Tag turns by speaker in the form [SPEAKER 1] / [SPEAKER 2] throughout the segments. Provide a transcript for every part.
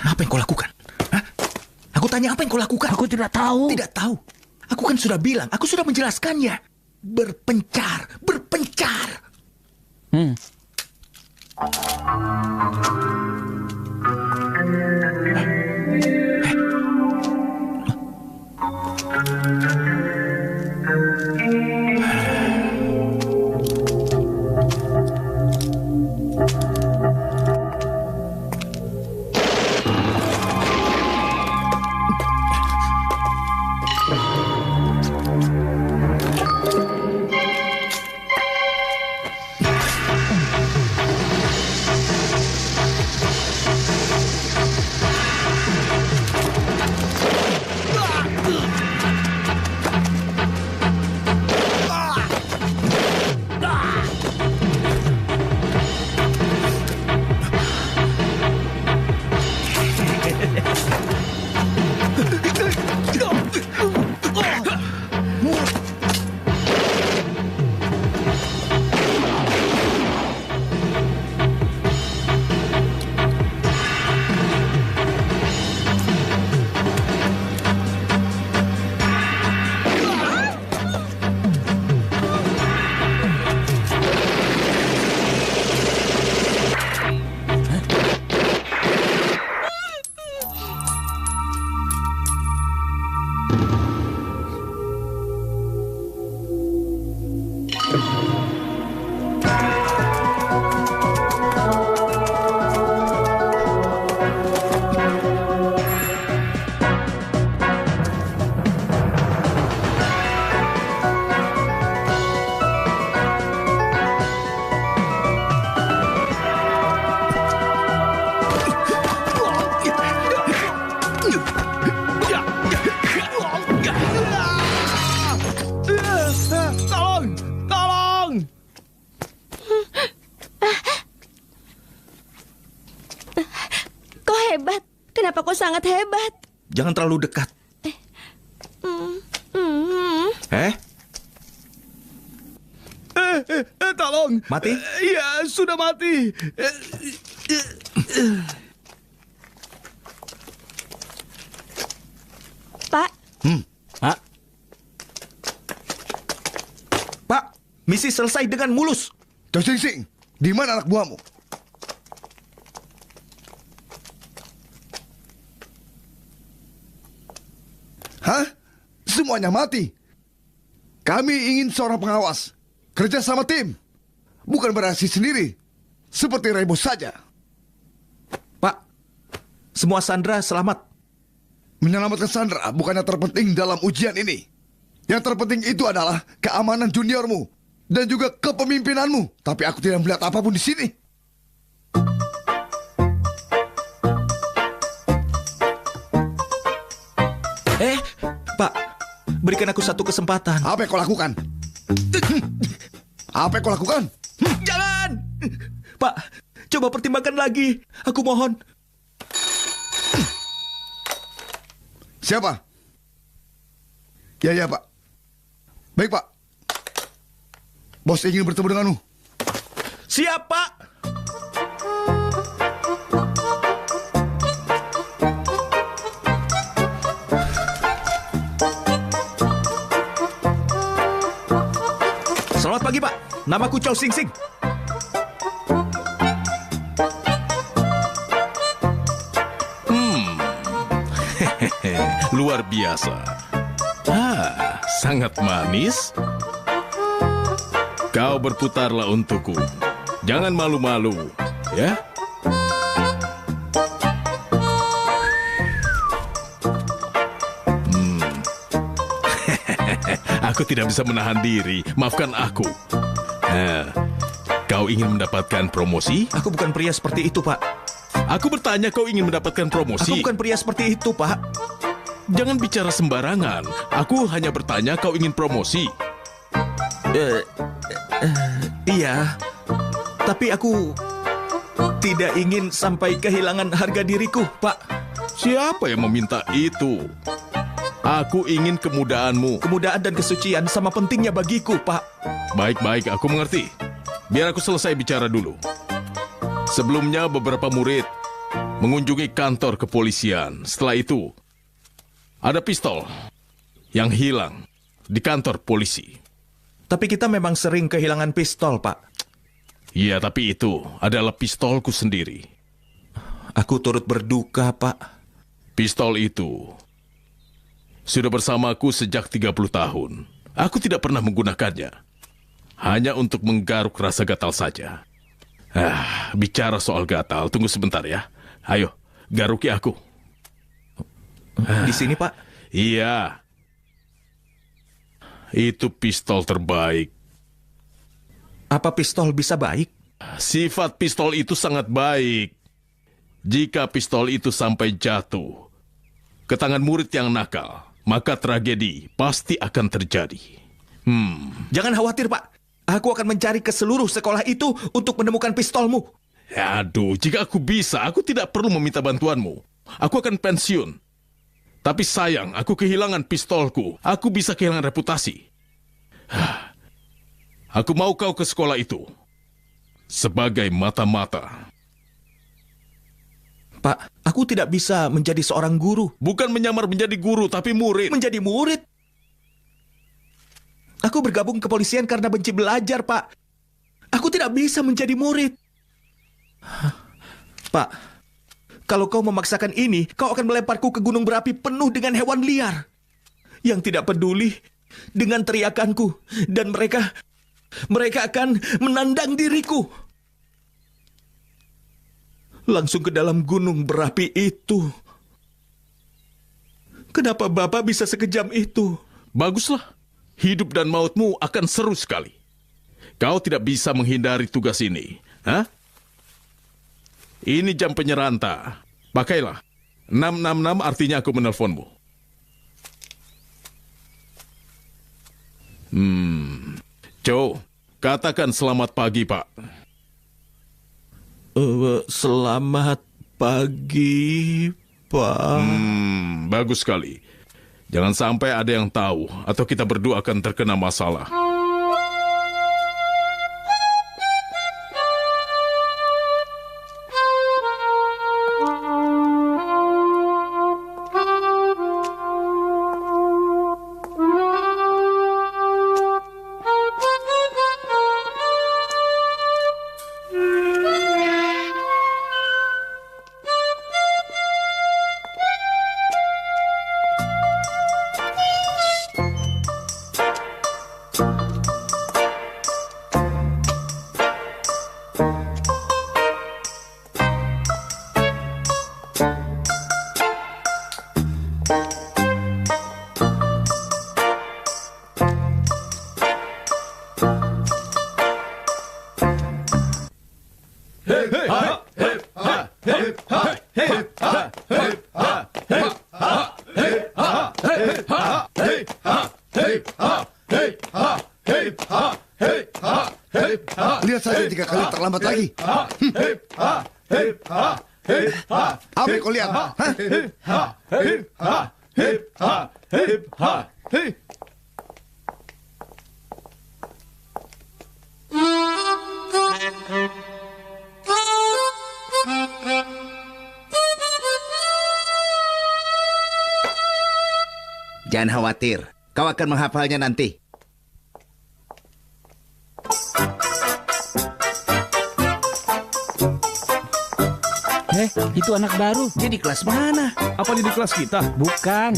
[SPEAKER 1] Apa yang kau lakukan? Hah? Aku tanya, apa yang kau lakukan?
[SPEAKER 2] Aku tidak tahu.
[SPEAKER 1] Tidak tahu. Aku kan sudah bilang, aku sudah menjelaskannya. Berpencar, berpencar.
[SPEAKER 3] Hebat. Kenapa kau sangat hebat?
[SPEAKER 1] Jangan terlalu dekat.
[SPEAKER 4] Tolong.
[SPEAKER 1] Mati?
[SPEAKER 4] Ya, sudah mati.
[SPEAKER 3] Pak,
[SPEAKER 1] Pak? Pak, misi selesai dengan mulus.
[SPEAKER 5] Chow Sing Sing, di mana anak buahmu? Hah? Semuanya mati. Kami ingin seorang pengawas. Kerja sama tim. Bukan beraksi sendiri. Seperti Rebo saja.
[SPEAKER 1] Pak, semua sandera selamat.
[SPEAKER 5] Menyelamatkan Sandra bukannya terpenting dalam ujian ini. Yang terpenting itu adalah keamanan juniormu. Dan juga kepemimpinanmu. Tapi aku tidak melihat apapun di sini.
[SPEAKER 1] Pak, berikan aku satu kesempatan.
[SPEAKER 5] Apa yang kau lakukan? Apa yang kau lakukan?
[SPEAKER 1] Jangan! Pak, coba pertimbangkan lagi. Aku mohon.
[SPEAKER 5] Siapa? Ya, Pak. Baik, Pak. Bos ingin bertemu denganmu.
[SPEAKER 1] Siap, Pak. Selamat pagi, Pak. Namaku Chow Sing Sing.
[SPEAKER 6] Luar biasa. Sangat manis. Kau berputarlah untukku. Jangan malu-malu, ya? Aku tidak bisa menahan diri. Maafkan aku. Kau ingin mendapatkan promosi?
[SPEAKER 1] Aku bukan pria seperti itu, Pak.
[SPEAKER 6] Aku bertanya, kau ingin mendapatkan promosi?
[SPEAKER 1] Aku bukan pria seperti itu, Pak.
[SPEAKER 6] Jangan bicara sembarangan. Aku hanya bertanya, kau ingin promosi?
[SPEAKER 1] Iya. Tapi aku tidak ingin sampai kehilangan harga diriku, Pak.
[SPEAKER 6] Siapa yang meminta itu? Aku ingin kemudahanmu.
[SPEAKER 1] Kemudahan dan kesucian sama pentingnya bagiku, Pak.
[SPEAKER 6] Baik-baik, aku mengerti. Biar aku selesai bicara dulu. Sebelumnya beberapa murid mengunjungi kantor kepolisian. Setelah itu, ada pistol yang hilang di kantor polisi.
[SPEAKER 1] Tapi kita memang sering kehilangan pistol, Pak.
[SPEAKER 6] Iya, tapi itu adalah pistolku sendiri.
[SPEAKER 1] Aku turut berduka, Pak.
[SPEAKER 6] Pistol itu sudah bersamaku sejak 30 tahun. Aku tidak pernah menggunakannya. Hanya untuk menggaruk rasa gatal saja. Bicara soal gatal, tunggu sebentar ya. Ayo, garuki aku.
[SPEAKER 1] Di sini, Pak.
[SPEAKER 6] Iya. Itu pistol terbaik.
[SPEAKER 1] Apa pistol bisa baik?
[SPEAKER 6] Sifat pistol itu sangat baik. Jika pistol itu sampai jatuh ke tangan murid yang nakal, maka tragedi pasti akan terjadi.
[SPEAKER 1] Jangan khawatir, Pak. Aku akan mencari ke seluruh sekolah itu untuk menemukan pistolmu.
[SPEAKER 6] Aduh, jika aku bisa, aku tidak perlu meminta bantuanmu. Aku akan pensiun. Tapi sayang, aku kehilangan pistolku. Aku bisa kehilangan reputasi. Aku mau kau ke sekolah itu sebagai mata-mata.
[SPEAKER 1] Pak, aku tidak bisa menjadi seorang guru.
[SPEAKER 6] Bukan menyamar menjadi guru, tapi murid.
[SPEAKER 1] Menjadi murid? Aku bergabung ke kepolisian karena benci belajar, Pak. Aku tidak bisa menjadi murid. Pak, kalau kau memaksakan ini, kau akan melemparku ke gunung berapi penuh dengan hewan liar yang tidak peduli dengan teriakanku, dan mereka akan menandang diriku langsung ke dalam gunung berapi itu. Kenapa Bapak bisa sekejam itu?
[SPEAKER 6] Baguslah. Hidup dan mautmu akan seru sekali. Kau tidak bisa menghindari tugas ini. Ini jam penyeranta. Pakailah. 666 artinya aku menelponmu. Joe, katakan selamat pagi, Pak.
[SPEAKER 1] Selamat pagi, Pak.
[SPEAKER 6] Bagus sekali. Jangan sampai ada yang tahu atau kita berdua akan terkena masalah.
[SPEAKER 5] Lihat saja 3 kali terlambat lagi. Apa yang kau lihat?
[SPEAKER 2] Jangan khawatir, kau akan menghafalnya nanti.
[SPEAKER 7] Itu anak baru.
[SPEAKER 2] Dia di kelas mana?
[SPEAKER 4] Apa di kelas kita?
[SPEAKER 7] Bukan.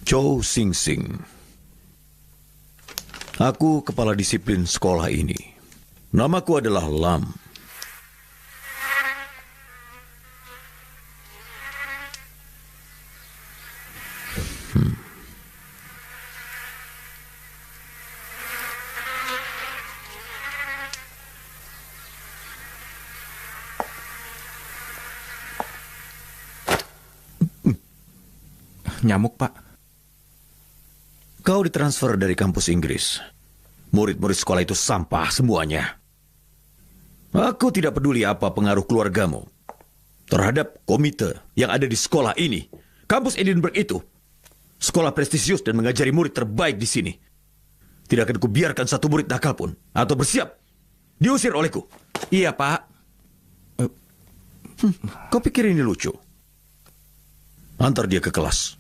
[SPEAKER 8] Chow Sing Sing. Aku kepala disiplin sekolah ini. Namaku adalah Lam.
[SPEAKER 1] Nyamuk, Pak.
[SPEAKER 8] Kau ditransfer dari kampus Inggris. Murid-murid sekolah itu sampah semuanya. Aku tidak peduli apa pengaruh keluargamu terhadap komite yang ada di sekolah ini. Kampus Edinburgh itu sekolah prestisius dan mengajari murid terbaik di sini. Tidak akan kubiarkan satu murid nakal pun atau bersiap diusir olehku.
[SPEAKER 1] Iya, Pak.
[SPEAKER 8] Kau pikir ini lucu? Antar dia ke kelas.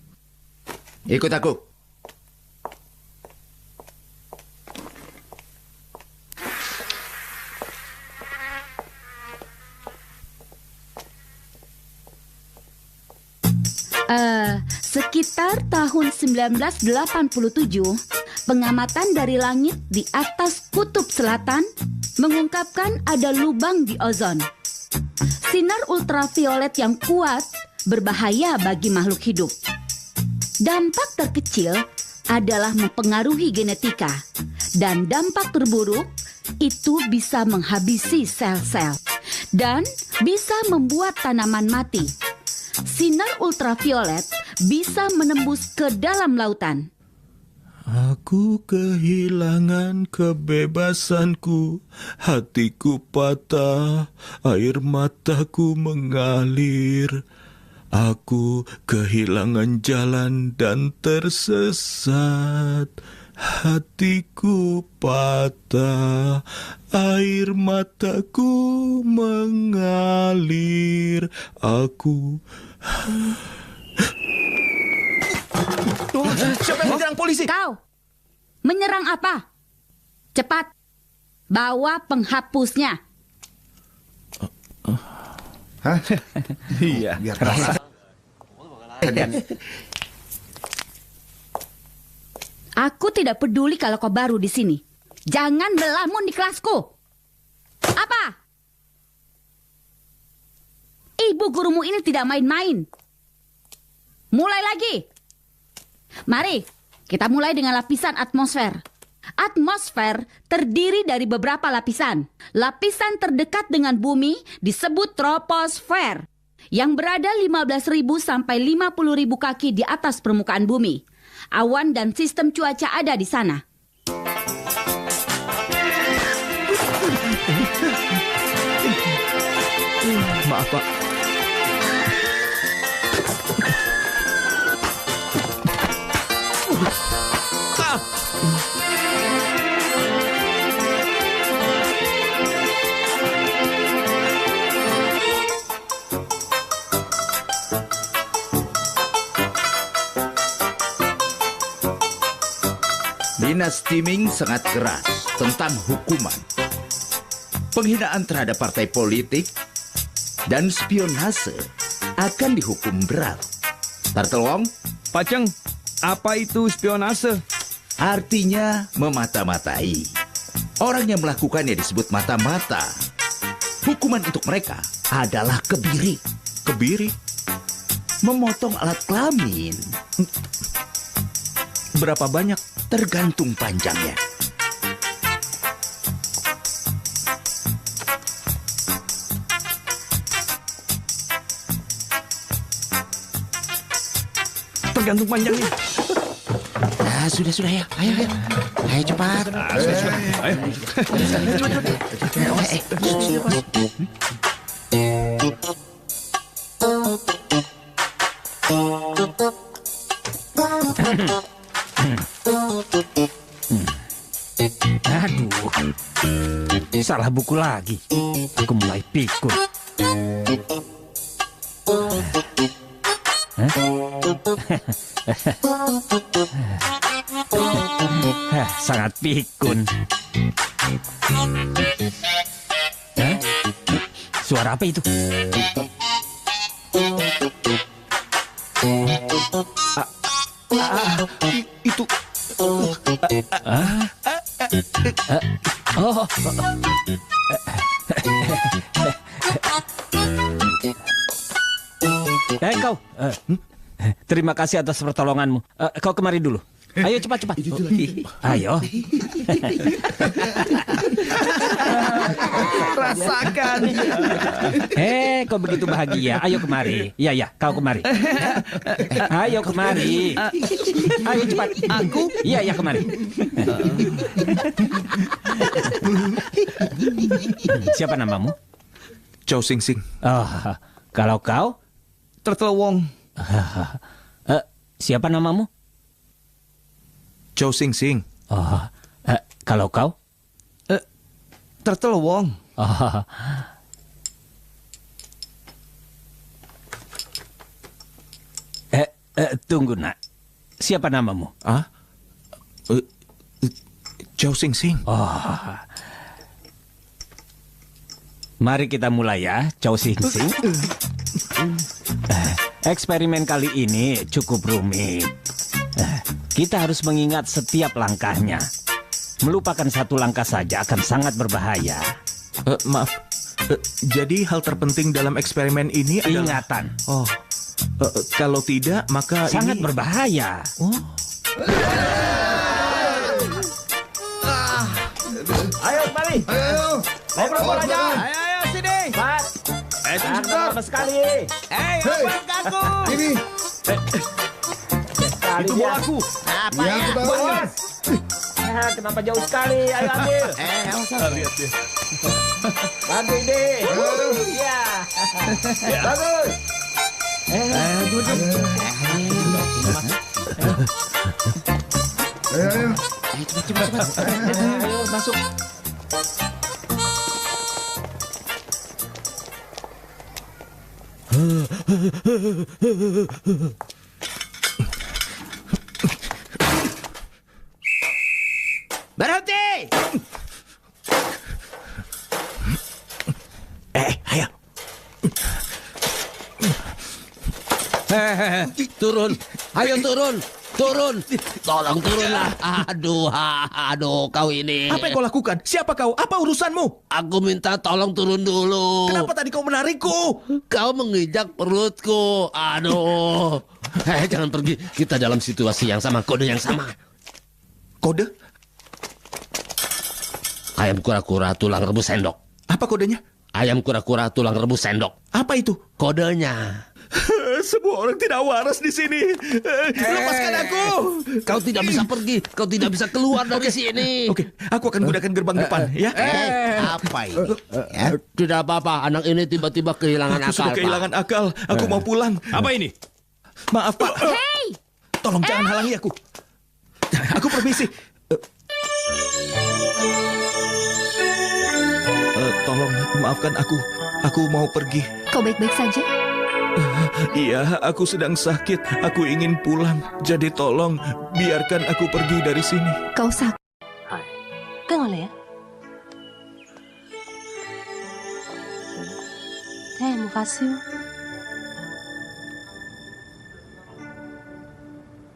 [SPEAKER 2] Ikut aku.
[SPEAKER 7] Sekitar tahun 1987, pengamatan dari langit di atas kutub selatan mengungkapkan ada lubang di ozon. Sinar ultraviolet yang kuat berbahaya bagi makhluk hidup. Dampak terkecil adalah mempengaruhi genetika, dan dampak terburuk itu bisa menghabisi sel-sel dan bisa membuat tanaman mati. Sinar ultraviolet bisa menembus ke dalam lautan.
[SPEAKER 1] Aku kehilangan kebebasanku, hatiku patah, air mataku mengalir. Aku kehilangan jalan dan tersesat. Hatiku patah, air mataku mengalir. Aku... Siapa yang menyerang polisi?
[SPEAKER 7] Kau menyerang apa? Cepat, bawa penghapusnya.
[SPEAKER 1] Iya.
[SPEAKER 2] Biar rasa.
[SPEAKER 7] Aku tidak peduli kalau kau baru di sini. Jangan melamun di kelasku. Apa? Ibu gurumu ini tidak main-main. Mulai lagi. Mari, kita mulai dengan lapisan atmosfer. Atmosfer terdiri dari beberapa lapisan. Lapisan terdekat dengan bumi disebut troposfer, yang berada 15.000 sampai 50.000 kaki di atas permukaan bumi. Awan dan sistem cuaca ada di sana.
[SPEAKER 1] Maaf, Pak.
[SPEAKER 2] Dinas Timing sangat keras tentang hukuman. Penghinaan terhadap partai politik dan spionase akan dihukum berat. Tartelwong,
[SPEAKER 4] Paceng, apa itu spionase?
[SPEAKER 2] artinya memata-matai. Orang yang melakukannya disebut mata-mata. Hukuman untuk mereka adalah kebiri.
[SPEAKER 1] Kebiri?
[SPEAKER 2] Memotong alat kelamin.
[SPEAKER 1] Berapa banyak?
[SPEAKER 2] Tergantung panjangnya.
[SPEAKER 1] Tergantung panjangnya.
[SPEAKER 2] Nah, sudah ya. Ayo. Ayo cepat.
[SPEAKER 9] Aduh, salah buku lagi. Aku mulai pikun. Sangat pikun. Suara apa itu?
[SPEAKER 1] Itu...
[SPEAKER 9] Oh. Kau. Terima kasih atas pertolonganmu. Kau kemari dulu. Ayo cepat. Ayo.
[SPEAKER 4] Rasakan.
[SPEAKER 9] Kok begitu bahagia? Ayo kemari. Iya, kau kemari. Ayo kemari. Ayo cepat.
[SPEAKER 4] Aku?
[SPEAKER 9] Iya, kemari. Siapa namamu?
[SPEAKER 1] Chow Sing Sing.
[SPEAKER 9] Oh, kalau kau?
[SPEAKER 4] Turtle Wong.
[SPEAKER 9] Siapa namamu?
[SPEAKER 1] Chow Sing Sing.
[SPEAKER 9] Oh, kalau kau?
[SPEAKER 4] Turtle Wong.
[SPEAKER 9] Oh. Tunggu nak. Siapa namamu?
[SPEAKER 1] Chow Sing Sing.
[SPEAKER 9] Oh. Mari kita mulai ya, Chow Sing Sing. Eksperimen kali ini cukup rumit. Kita harus mengingat setiap langkahnya. Melupakan satu langkah saja akan sangat berbahaya.
[SPEAKER 1] Maaf. Jadi hal terpenting dalam eksperimen ini adalah...
[SPEAKER 9] Ingatan.
[SPEAKER 1] Oh. Kalau tidak, maka
[SPEAKER 9] Sangat
[SPEAKER 1] ini...
[SPEAKER 9] berbahaya.
[SPEAKER 1] Oh.
[SPEAKER 9] Ayo kembali.
[SPEAKER 5] Ayo.
[SPEAKER 9] Ngobrol bolanya.
[SPEAKER 4] Ayo sini.
[SPEAKER 9] Pak. Jangan sekali.
[SPEAKER 4] Apa aku?
[SPEAKER 5] Ini.
[SPEAKER 9] Itu bola aku.
[SPEAKER 5] Ya, aku tahu.
[SPEAKER 9] Kenapa jauh sekali? Ayo ambil.
[SPEAKER 1] Lihat dia.
[SPEAKER 9] Bantu ini. Iya. Bagus.
[SPEAKER 5] Ayo.
[SPEAKER 9] Ayo masuk.
[SPEAKER 2] Berhenti!
[SPEAKER 1] Ayo.
[SPEAKER 2] Turun. Ayo turun. Tolong turunlah. Aduh, kau ini.
[SPEAKER 1] Apa yang kau lakukan? Siapa kau? Apa urusanmu?
[SPEAKER 2] Aku minta tolong turun dulu.
[SPEAKER 1] Kenapa tadi kau menarikku?
[SPEAKER 2] Kau menginjak perutku. Aduh. Jangan pergi. Kita dalam situasi yang sama, kode yang sama.
[SPEAKER 1] Kode?
[SPEAKER 2] Ayam kura-kura tulang rebus sendok.
[SPEAKER 1] Apa kodenya?
[SPEAKER 2] Ayam kura-kura tulang rebus sendok.
[SPEAKER 1] Apa itu?
[SPEAKER 2] Kodenya.
[SPEAKER 1] Semua orang tidak waras di sini. Lepaskan aku.
[SPEAKER 2] Kau tidak bisa pergi. Kau tidak bisa keluar dari sini.
[SPEAKER 1] Oke, aku akan gunakan gerbang depan, ya.
[SPEAKER 2] Apa ini? Tidak apa-apa. Anak ini tiba-tiba kehilangan
[SPEAKER 1] Aku
[SPEAKER 2] akal.
[SPEAKER 1] sudah
[SPEAKER 2] Pak.
[SPEAKER 1] kehilangan akal. Aku mau pulang.
[SPEAKER 4] Apa ini?
[SPEAKER 1] Maaf, Pak.
[SPEAKER 7] Hei!
[SPEAKER 1] Tolong jangan halangi aku. Aku permisi. Tolong maafkan aku. Aku mau pergi.
[SPEAKER 3] Kau baik-baik saja?
[SPEAKER 1] Iya, aku sedang sakit. Aku ingin pulang. Jadi tolong biarkan aku pergi dari sini.
[SPEAKER 3] Kau sakit?
[SPEAKER 10] 跟我嚟啊！睇下有冇發燒？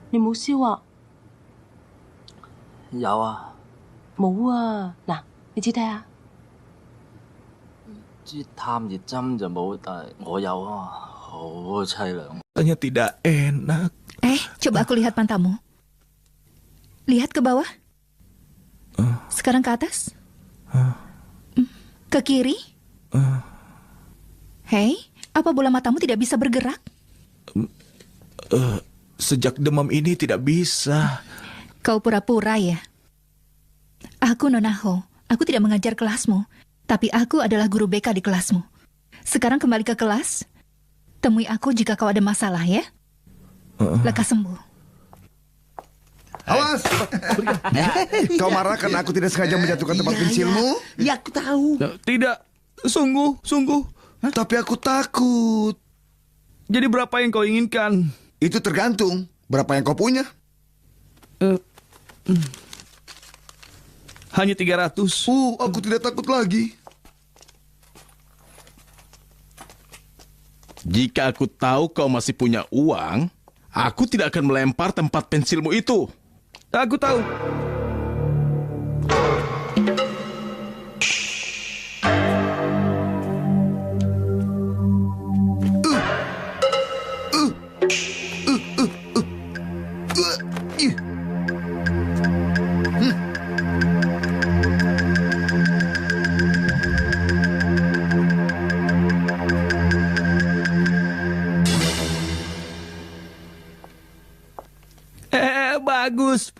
[SPEAKER 10] 你冇燒啊？
[SPEAKER 11] 有啊，
[SPEAKER 10] 冇啊！嗱，你指睇下。
[SPEAKER 11] 支探熱針就冇，但係我有啊嘛，好凄涼。
[SPEAKER 1] Rasanya tidak enak.
[SPEAKER 3] Coba aku lihat pantamu. Lihat ke bawah. Sekarang ke atas. Ke kiri. Hei, apa bola matamu tidak bisa bergerak?
[SPEAKER 1] Sejak demam ini tidak bisa.
[SPEAKER 3] Kau pura-pura ya? Aku Nona Ho. Aku tidak mengajar kelasmu. Tapi aku adalah guru BK di kelasmu. Sekarang kembali ke kelas. Temui aku jika kau ada masalah ya. Lekas sembuh.
[SPEAKER 5] Awas! Kau marah karena aku tidak sengaja menjatuhkan tempat pensilmu?
[SPEAKER 2] Ya, aku tahu.
[SPEAKER 4] Tidak. Sungguh.
[SPEAKER 5] Tapi aku takut.
[SPEAKER 4] Jadi berapa yang kau inginkan?
[SPEAKER 5] Itu tergantung. Berapa yang kau punya?
[SPEAKER 4] Hanya 300.
[SPEAKER 5] Aku tidak takut lagi.
[SPEAKER 6] Jika aku tahu kau masih punya uang, aku tidak akan melempar tempat pensilmu itu.
[SPEAKER 4] Aku tahu.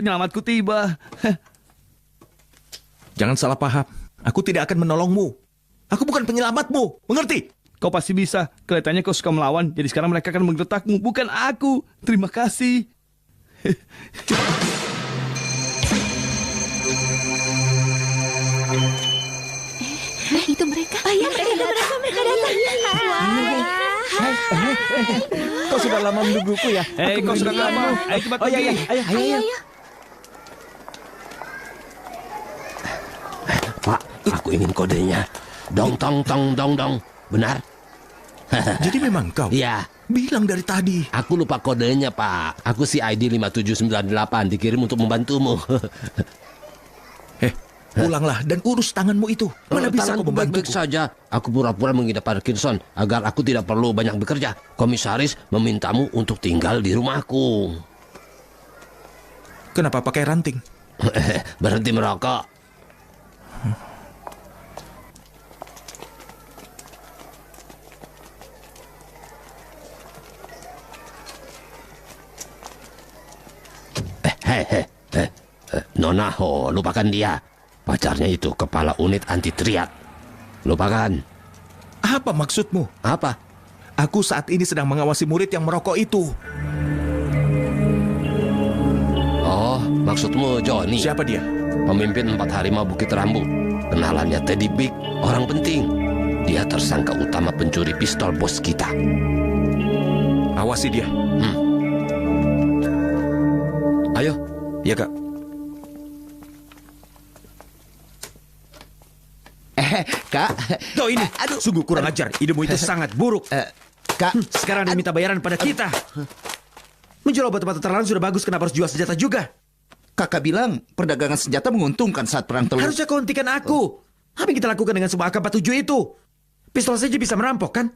[SPEAKER 4] penyelamatku tiba.
[SPEAKER 1] Jangan salah paham. Aku tidak akan menolongmu. Aku bukan penyelamatmu. Mengerti?
[SPEAKER 4] Kau pasti bisa. Kelihatannya kau suka melawan. Jadi sekarang mereka akan menggertakmu. Bukan aku. Terima kasih.
[SPEAKER 3] Itu mereka.
[SPEAKER 12] Ya, mereka datang.
[SPEAKER 9] Kau sudah lama menungguku ya?
[SPEAKER 4] Kau sudah lama. Ayo cepat
[SPEAKER 9] Oh
[SPEAKER 4] pergi.
[SPEAKER 9] iya, ayo.
[SPEAKER 2] Pak, aku ingin kodenya. Dong, tong, tong, dong, dong. Benar?
[SPEAKER 1] Jadi memang kau?
[SPEAKER 2] Iya.
[SPEAKER 1] Bilang dari tadi.
[SPEAKER 2] Aku lupa kodenya, Pak. Aku si ID 5798 dikirim untuk membantumu.
[SPEAKER 1] Pulanglah dan urus tanganmu itu. Mana bisa kau
[SPEAKER 2] Tanganku
[SPEAKER 1] membantuku?
[SPEAKER 2] baik-baik saja. Aku pura-pura mengidap Parkinson agar aku tidak perlu banyak bekerja. Komisaris memintamu untuk tinggal di rumahku.
[SPEAKER 1] Kenapa pakai ranting?
[SPEAKER 2] Berhenti merokok. Nona Ho, lupakan dia. Pacarnya itu kepala unit anti triad. Lupakan.
[SPEAKER 1] Apa maksudmu?
[SPEAKER 2] Apa?
[SPEAKER 1] Aku saat ini sedang mengawasi murid yang merokok itu.
[SPEAKER 2] Oh, maksudmu Johnny?
[SPEAKER 1] Siapa dia?
[SPEAKER 2] Pemimpin 4 Harimau Bukit Rambu. Kenalannya Teddy Big, orang penting. Dia tersangka utama pencuri pistol bos kita.
[SPEAKER 1] Awasi dia.
[SPEAKER 2] Ayo.
[SPEAKER 1] Ya, Kak.
[SPEAKER 13] Kak.
[SPEAKER 1] Kau ini, sungguh kurang ajar. Idemu itu sangat buruk.
[SPEAKER 13] Kak.
[SPEAKER 1] Sekarang dia minta bayaran pada kita. Menjual obat-obatan terlarang sudah bagus, kenapa harus jual senjata juga?
[SPEAKER 13] Kakak bilang perdagangan senjata menguntungkan saat perang telur.
[SPEAKER 1] Harusnya kau hentikan aku. Apa yang kita lakukan dengan semua AK-47 itu? Pistol saja bisa merampok, kan?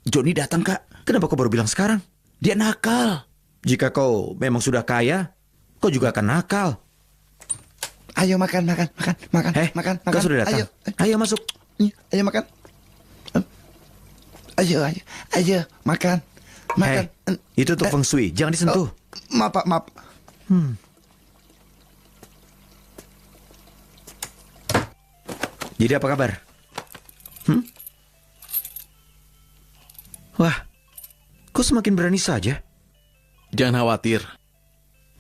[SPEAKER 13] Johnny datang, Kak.
[SPEAKER 1] Kenapa kau baru bilang sekarang?
[SPEAKER 13] Dia nakal.
[SPEAKER 1] Jika kau memang sudah kaya, kau juga akan nakal.
[SPEAKER 13] Ayo makan.
[SPEAKER 1] Kau sudah datang. Ayo masuk.
[SPEAKER 13] Ayo makan. Ayo makan.
[SPEAKER 1] Itu untuk feng shui, jangan disentuh.
[SPEAKER 13] Maaf, Pak, maaf.
[SPEAKER 1] Jadi apa kabar? Wah, kok semakin berani saja?
[SPEAKER 6] Jangan khawatir.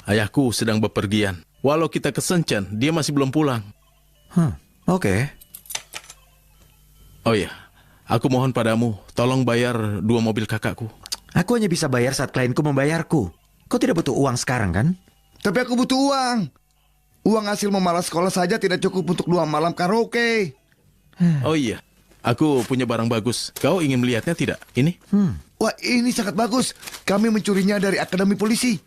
[SPEAKER 6] Ayahku sedang bepergian. Walau kita ke Shenzhen, dia masih belum pulang.
[SPEAKER 1] Oke.
[SPEAKER 6] Oh iya, aku mohon padamu, tolong bayar 2 mobil kakakku.
[SPEAKER 1] Aku hanya bisa bayar saat klienku membayarku. Kau tidak butuh uang sekarang, kan?
[SPEAKER 5] Tapi aku butuh uang. Uang hasil memalas sekolah saja tidak cukup untuk 2 malam karaoke.
[SPEAKER 6] Oh iya, aku punya barang bagus. Kau ingin melihatnya tidak? Ini?
[SPEAKER 5] Wah, ini sangat bagus. Kami mencurinya dari Akademi Polisi.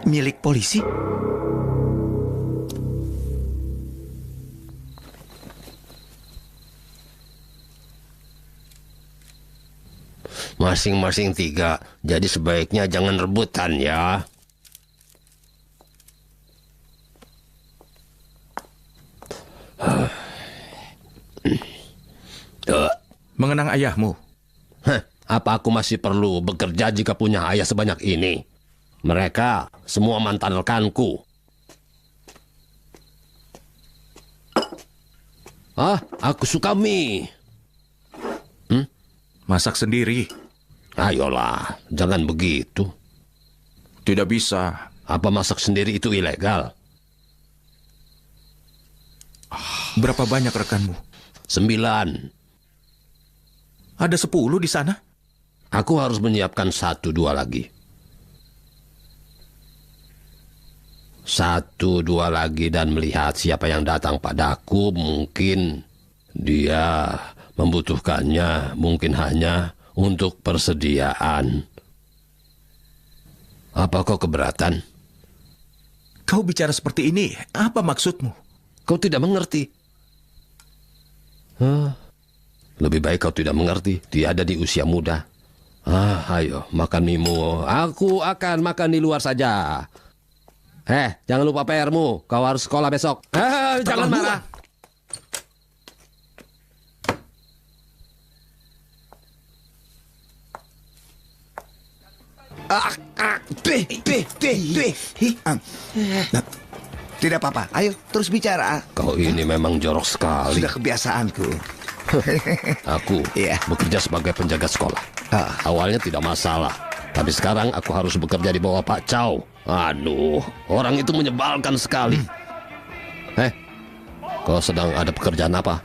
[SPEAKER 1] Milik polisi?
[SPEAKER 2] Masing-masing 3. Jadi sebaiknya jangan rebutan ya.
[SPEAKER 1] Mengenang ayahmu?
[SPEAKER 2] Apa aku masih perlu bekerja jika punya ayah sebanyak ini? Mereka semua mantan rekanku. Aku suka mie.
[SPEAKER 1] Masak sendiri.
[SPEAKER 2] Ayolah, jangan begitu.
[SPEAKER 1] Tidak bisa.
[SPEAKER 2] Apa masak sendiri itu ilegal?
[SPEAKER 1] Berapa banyak rekanmu?
[SPEAKER 2] 9.
[SPEAKER 1] Ada 10 di sana?
[SPEAKER 2] Aku harus menyiapkan 1-2 lagi. 1-2 lagi dan melihat siapa yang datang padaku. Mungkin dia membutuhkannya, mungkin hanya untuk persediaan. Apa kau keberatan?
[SPEAKER 1] Kau bicara seperti ini, apa maksudmu?
[SPEAKER 2] Kau tidak mengerti. Lebih baik kau tidak mengerti. Dia ada di usia muda. Ayo, makan mimu. Aku akan makan di luar saja. Jangan lupa PR-mu. Kau harus sekolah besok. Jangan marah.
[SPEAKER 13] Tidak apa-apa, ayo terus bicara.
[SPEAKER 2] Kau ini memang jorok sekali.
[SPEAKER 13] Sudah kebiasaanku.
[SPEAKER 2] Aku bekerja sebagai penjaga sekolah. Awalnya tidak masalah, tapi sekarang aku harus bekerja di bawah Pak Chow. Aduh, orang itu menyebalkan sekali. Kau sedang ada pekerjaan apa?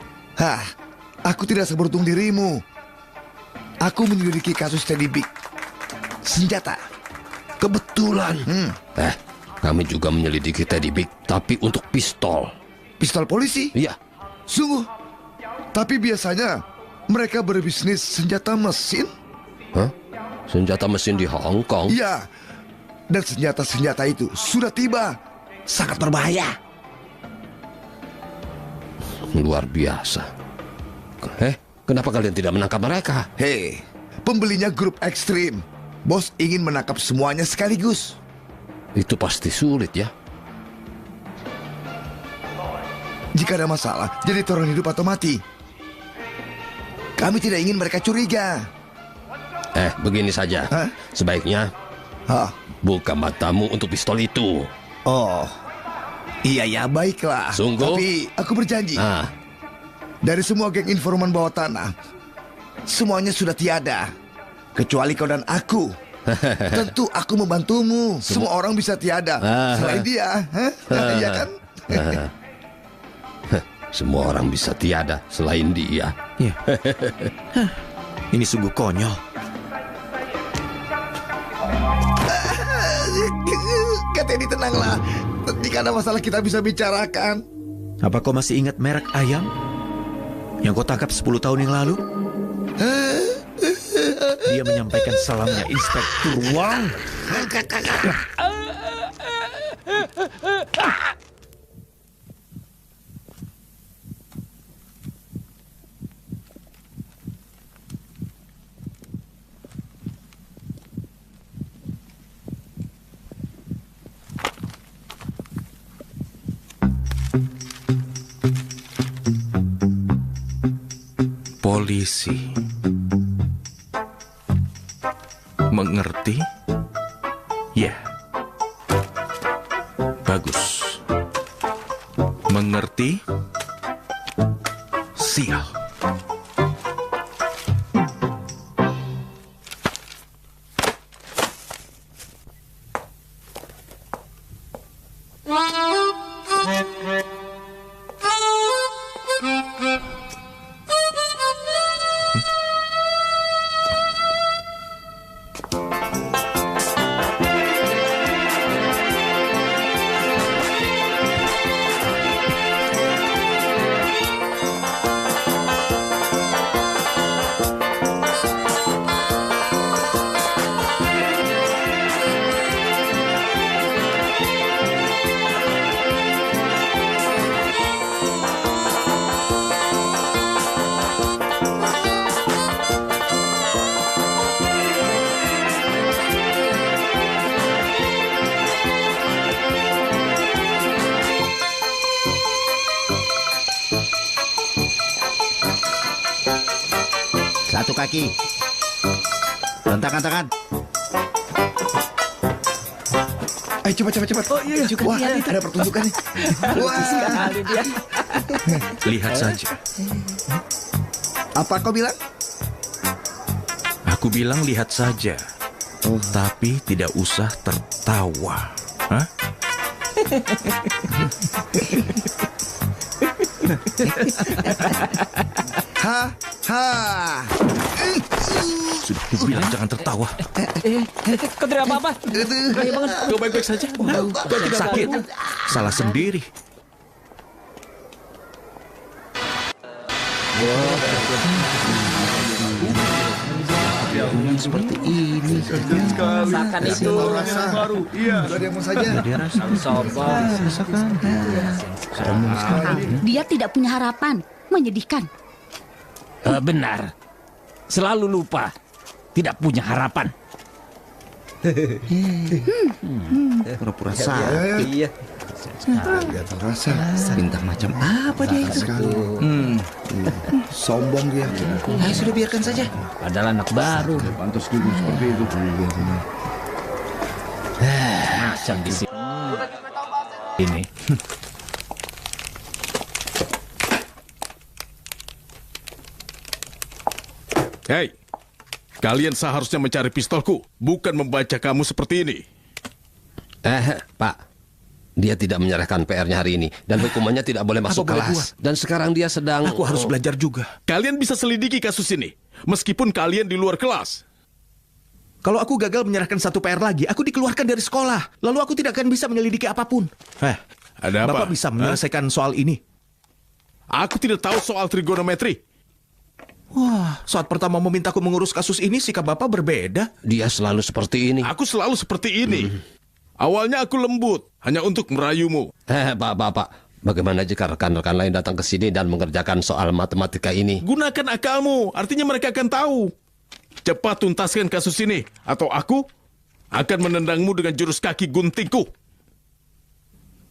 [SPEAKER 5] Aku tidak seberuntung dirimu. Aku menyelidiki kasus Teddy Big. Senjata.
[SPEAKER 2] Kebetulan. Kami juga menyelidiki Teddy Big, tapi untuk pistol.
[SPEAKER 5] Pistol polisi?
[SPEAKER 2] Iya.
[SPEAKER 5] Sungguh. Tapi biasanya mereka berbisnis senjata mesin.
[SPEAKER 2] Senjata mesin di Hong Kong?
[SPEAKER 5] Iya. Dan senjata-senjata itu sudah tiba. Sangat berbahaya.
[SPEAKER 2] Luar biasa. Kenapa kalian tidak menangkap mereka?
[SPEAKER 5] Pembelinya grup ekstrim. Bos ingin menangkap semuanya sekaligus.
[SPEAKER 2] Itu pasti sulit ya.
[SPEAKER 5] Jika ada masalah, jadi turun hidup atau mati. Kami tidak ingin mereka curiga.
[SPEAKER 2] Begini saja. Sebaiknya buka matamu untuk pistol itu.
[SPEAKER 5] Oh, iya baiklah.
[SPEAKER 2] Sungguh?
[SPEAKER 5] Tapi aku berjanji. Dari semua geng informan bawah tanah, semuanya sudah tiada, kecuali kau dan aku. Tentu aku membantumu. Semua orang bisa tiada selain dia. Iya kan?
[SPEAKER 2] Semua orang bisa tiada selain dia.
[SPEAKER 8] Ini sungguh konyol.
[SPEAKER 5] Kak Teddy, tenanglah. Jika ada masalah kita bisa bicarakan.
[SPEAKER 8] Apa kau masih ingat merek ayam yang kau tangkap 10 tahun yang lalu? Dia menyampaikan salamnya Inspektur Wang.
[SPEAKER 6] Polisi. Mengerti? Ya. Bagus. Mengerti? Sial.
[SPEAKER 13] Satu kaki. Rentangkan tangan.
[SPEAKER 5] Ayo cepat.
[SPEAKER 4] Oh iya, juga.
[SPEAKER 5] Wah, ada pertunjukan nih. Wah,
[SPEAKER 4] sekali dia.
[SPEAKER 6] Lihat saja.
[SPEAKER 5] Apa kau bilang?
[SPEAKER 6] Aku bilang lihat saja. Tapi tidak usah tertawa. Hah? Sudah kubilang jangan tertawa.
[SPEAKER 4] Kau tidak apa-apa?
[SPEAKER 6] Kau baik-baik saja? Kau tidak sakit? Salah sendiri.
[SPEAKER 13] Seperti ini.
[SPEAKER 4] Rasakan itu.
[SPEAKER 5] Baru. Iya. Ada yang mau saja.
[SPEAKER 4] Sombong.
[SPEAKER 7] Dia tidak punya harapan. Menyedihkan.
[SPEAKER 9] Benar. Selalu lupa. Tidak punya harapan.
[SPEAKER 13] Pura-pura sakit.
[SPEAKER 4] Iya.
[SPEAKER 5] Dia tahu rasa.
[SPEAKER 13] Bintang macam apa dia itu?
[SPEAKER 5] Sombong dia.
[SPEAKER 13] Sudah biarkan saja.
[SPEAKER 9] Padahal anak baru.
[SPEAKER 5] Pantas dulu seperti itu.
[SPEAKER 9] macam di sini. Ini.
[SPEAKER 6] Hei, kalian seharusnya mencari pistolku, bukan membaca kamu seperti ini.
[SPEAKER 2] Pak, dia tidak menyerahkan PR-nya hari ini dan hukumannya tidak boleh masuk
[SPEAKER 1] boleh
[SPEAKER 2] kelas. Dan sekarang dia sedang...
[SPEAKER 1] Aku harus belajar juga.
[SPEAKER 6] Kalian bisa selidiki kasus ini, meskipun kalian di luar kelas.
[SPEAKER 1] Kalau aku gagal menyerahkan satu PR lagi, aku dikeluarkan dari sekolah. Lalu aku tidak akan bisa menyelidiki apapun.
[SPEAKER 6] Ada apa?
[SPEAKER 1] Bapak bisa menyelesaikan soal ini.
[SPEAKER 6] Aku tidak tahu soal trigonometri.
[SPEAKER 1] Wah, saat pertama memintaku mengurus kasus ini, sikap Bapak berbeda.
[SPEAKER 2] Dia selalu seperti ini.
[SPEAKER 6] Aku selalu seperti ini. Awalnya aku lembut, hanya untuk merayumu.
[SPEAKER 2] Pak, bagaimana jika rekan-rekan lain datang ke sini dan mengerjakan soal matematika ini?
[SPEAKER 6] Gunakan akalmu, artinya mereka akan tahu. Cepat tuntaskan kasus ini, atau aku akan menendangmu dengan jurus kaki guntingku.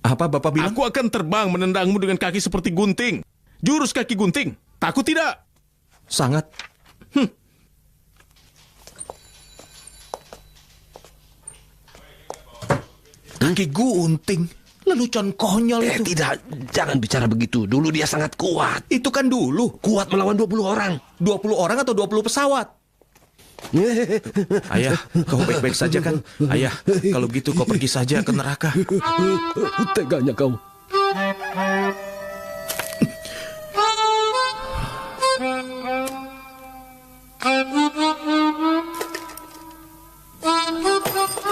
[SPEAKER 1] Apa Bapak bilang?
[SPEAKER 6] Aku akan terbang menendangmu dengan kaki seperti gunting. Jurus kaki gunting. Takut tidak?
[SPEAKER 1] Sangat. Kaki gunting. Lelucon konyol itu.
[SPEAKER 2] Tidak, jangan bicara begitu. Dulu dia sangat kuat.
[SPEAKER 1] Itu kan dulu.
[SPEAKER 2] Kuat melawan 20 orang.
[SPEAKER 1] 20 orang atau 20 pesawat? Ayah, kau baik-baik saja kan? Ayah, kalau gitu kau pergi saja ke neraka.
[SPEAKER 2] Teganya kau.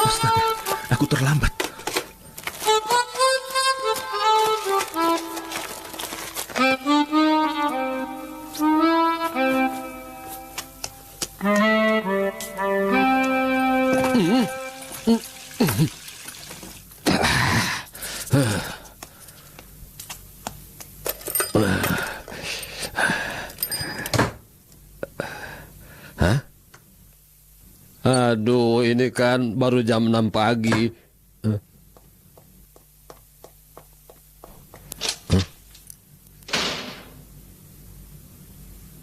[SPEAKER 1] Astaga, aku terlambat.
[SPEAKER 2] Aduh, ini kan baru jam 6 pagi.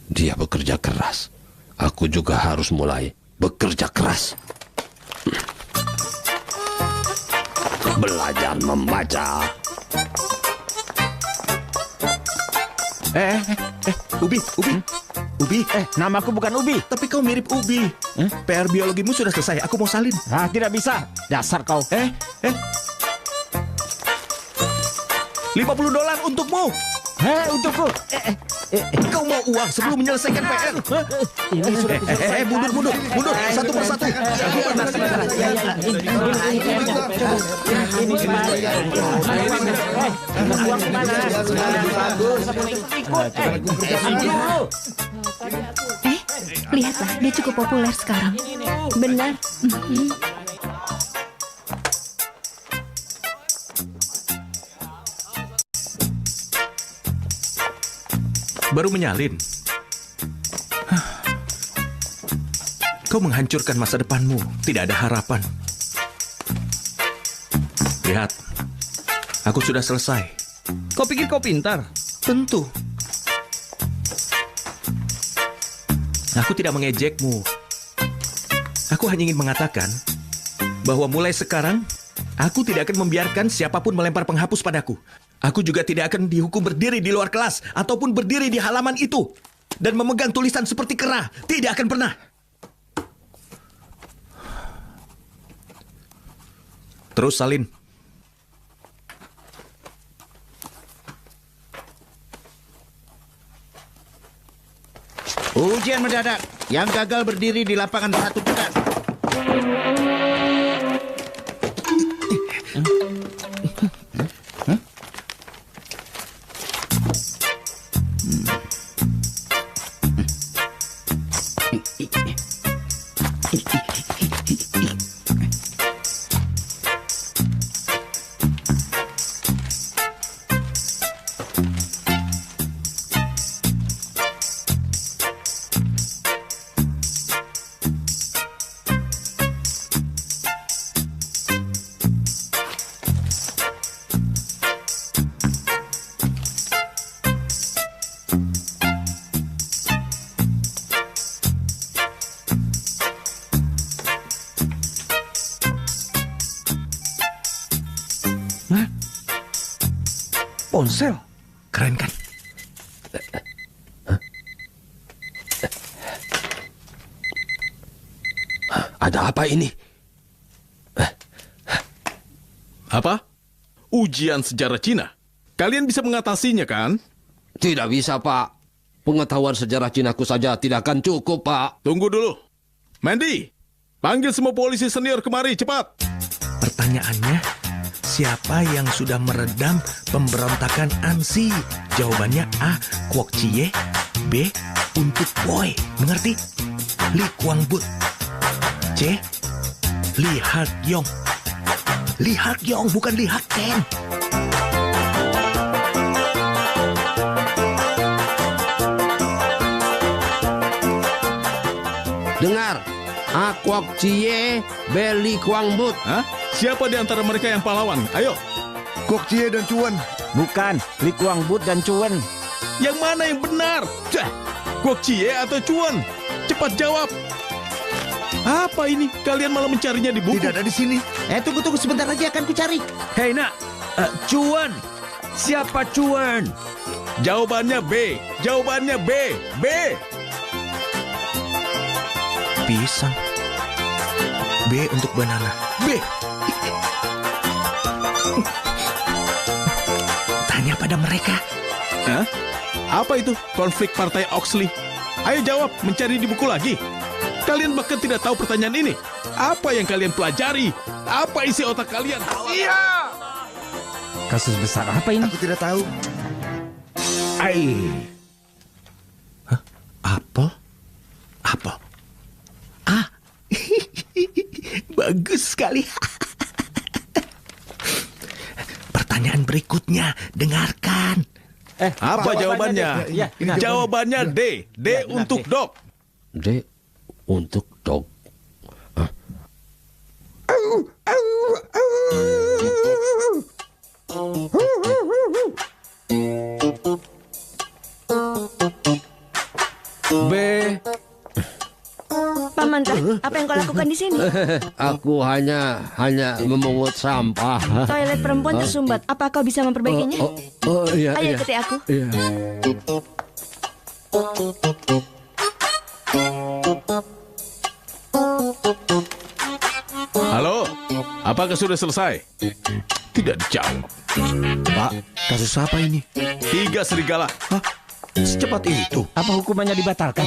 [SPEAKER 2] Dia bekerja keras. Aku juga harus mulai bekerja keras. Belajar membaca.
[SPEAKER 1] Ubi. Ubi,
[SPEAKER 9] Namaku bukan Ubi.
[SPEAKER 1] tapi kau mirip Ubi. PR biologimu sudah selesai, aku mau salin.
[SPEAKER 9] Tidak bisa. Dasar kau.
[SPEAKER 1] $50 untukmu.
[SPEAKER 9] Untukku.
[SPEAKER 1] Kau mau uang sebelum menyelesaikan PR?
[SPEAKER 9] Ini sudah
[SPEAKER 1] Mundur. Satu persatu. Aku panas.
[SPEAKER 9] Uang kemana?
[SPEAKER 3] Lihatlah, dia cukup populer sekarang.
[SPEAKER 12] Benar.
[SPEAKER 1] Baru menyalin. Kau menghancurkan masa depanmu. Tidak ada harapan. Lihat, aku sudah selesai.
[SPEAKER 4] Kau pikir kau pintar?
[SPEAKER 1] Tentu. Aku tidak mengejekmu. Aku hanya ingin mengatakan bahwa mulai sekarang, aku tidak akan membiarkan siapapun melempar penghapus padaku. Aku juga tidak akan dihukum berdiri di luar kelas ataupun berdiri di halaman itu dan memegang tulisan seperti kera. Tidak akan pernah. Terus salin.
[SPEAKER 13] Ujian mendadak. Yang gagal berdiri di lapangan satu pekan.
[SPEAKER 4] ponsel.
[SPEAKER 1] Keren kan?
[SPEAKER 2] Ada apa ini?
[SPEAKER 6] Apa? Ujian sejarah Cina? Kalian bisa mengatasinya kan?
[SPEAKER 2] Tidak bisa, Pak. Pengetahuan sejarah Cinaku saja tidak akan cukup, Pak.
[SPEAKER 6] Tunggu dulu. Mandy, panggil semua polisi senior kemari, cepat.
[SPEAKER 1] Pertanyaannya, siapa yang sudah meredam pemberontakan Ansi? Jawabannya A. Kwok Chie, B. Untuk Boy. Mengerti? Lee Kwang But. C. Lee Hak Yong. Lee Hak Yong, bukan Lee Hak Ken.
[SPEAKER 2] Dengar, Kwok Chie, Beli Kwang But.
[SPEAKER 6] Hah? Siapa di antara mereka yang pahlawan? Ayo.
[SPEAKER 5] Kwok Chie dan Chuan.
[SPEAKER 9] Bukan, Lee Kwang But dan Chuan.
[SPEAKER 6] Yang mana yang benar? Cah, Kwok Chie atau Chuan? Cepat jawab. Apa ini? Kalian malah mencarinya di buku.
[SPEAKER 5] Tidak ada di sini.
[SPEAKER 13] Tunggu sebentar lagi akan kucari.
[SPEAKER 8] Hei nak, Chuan. Siapa Chuan?
[SPEAKER 6] Jawabannya B. Jawabannya B. B.
[SPEAKER 1] Pisang. B untuk banana. B. Tanya pada mereka.
[SPEAKER 6] Hah? Apa itu? Konflik Partai Oxley. Ayo jawab, mencari di buku lagi. Kalian bahkan tidak tahu pertanyaan ini. Apa yang kalian pelajari? Apa isi otak kalian? Iya!
[SPEAKER 9] Kasus besar apa ini?
[SPEAKER 5] Aku tidak tahu.
[SPEAKER 1] Hah? Apel? Apel? Ah, bagus sekali. Pertanyaan berikutnya, dengarkan.
[SPEAKER 6] Apa jawabannya?
[SPEAKER 9] Ya,
[SPEAKER 6] Jawabannya D. D untuk dog.
[SPEAKER 2] D untuk dog. Hah? B.
[SPEAKER 12] Paman Tah, apa yang kau lakukan di sini?
[SPEAKER 2] Aku hanya memungut sampah.
[SPEAKER 12] Toilet perempuan tersumbat. Apa kau bisa memperbaikinya?
[SPEAKER 2] Iya,
[SPEAKER 12] Ayo
[SPEAKER 2] iya.
[SPEAKER 12] ikuti aku.
[SPEAKER 2] Iya.
[SPEAKER 6] Halo, apakah sudah selesai? Tidak dijawab.
[SPEAKER 8] Pak, kasus apa ini?
[SPEAKER 6] 3 serigala.
[SPEAKER 8] Hah? Secepat itu?
[SPEAKER 9] Apa hukumannya dibatalkan?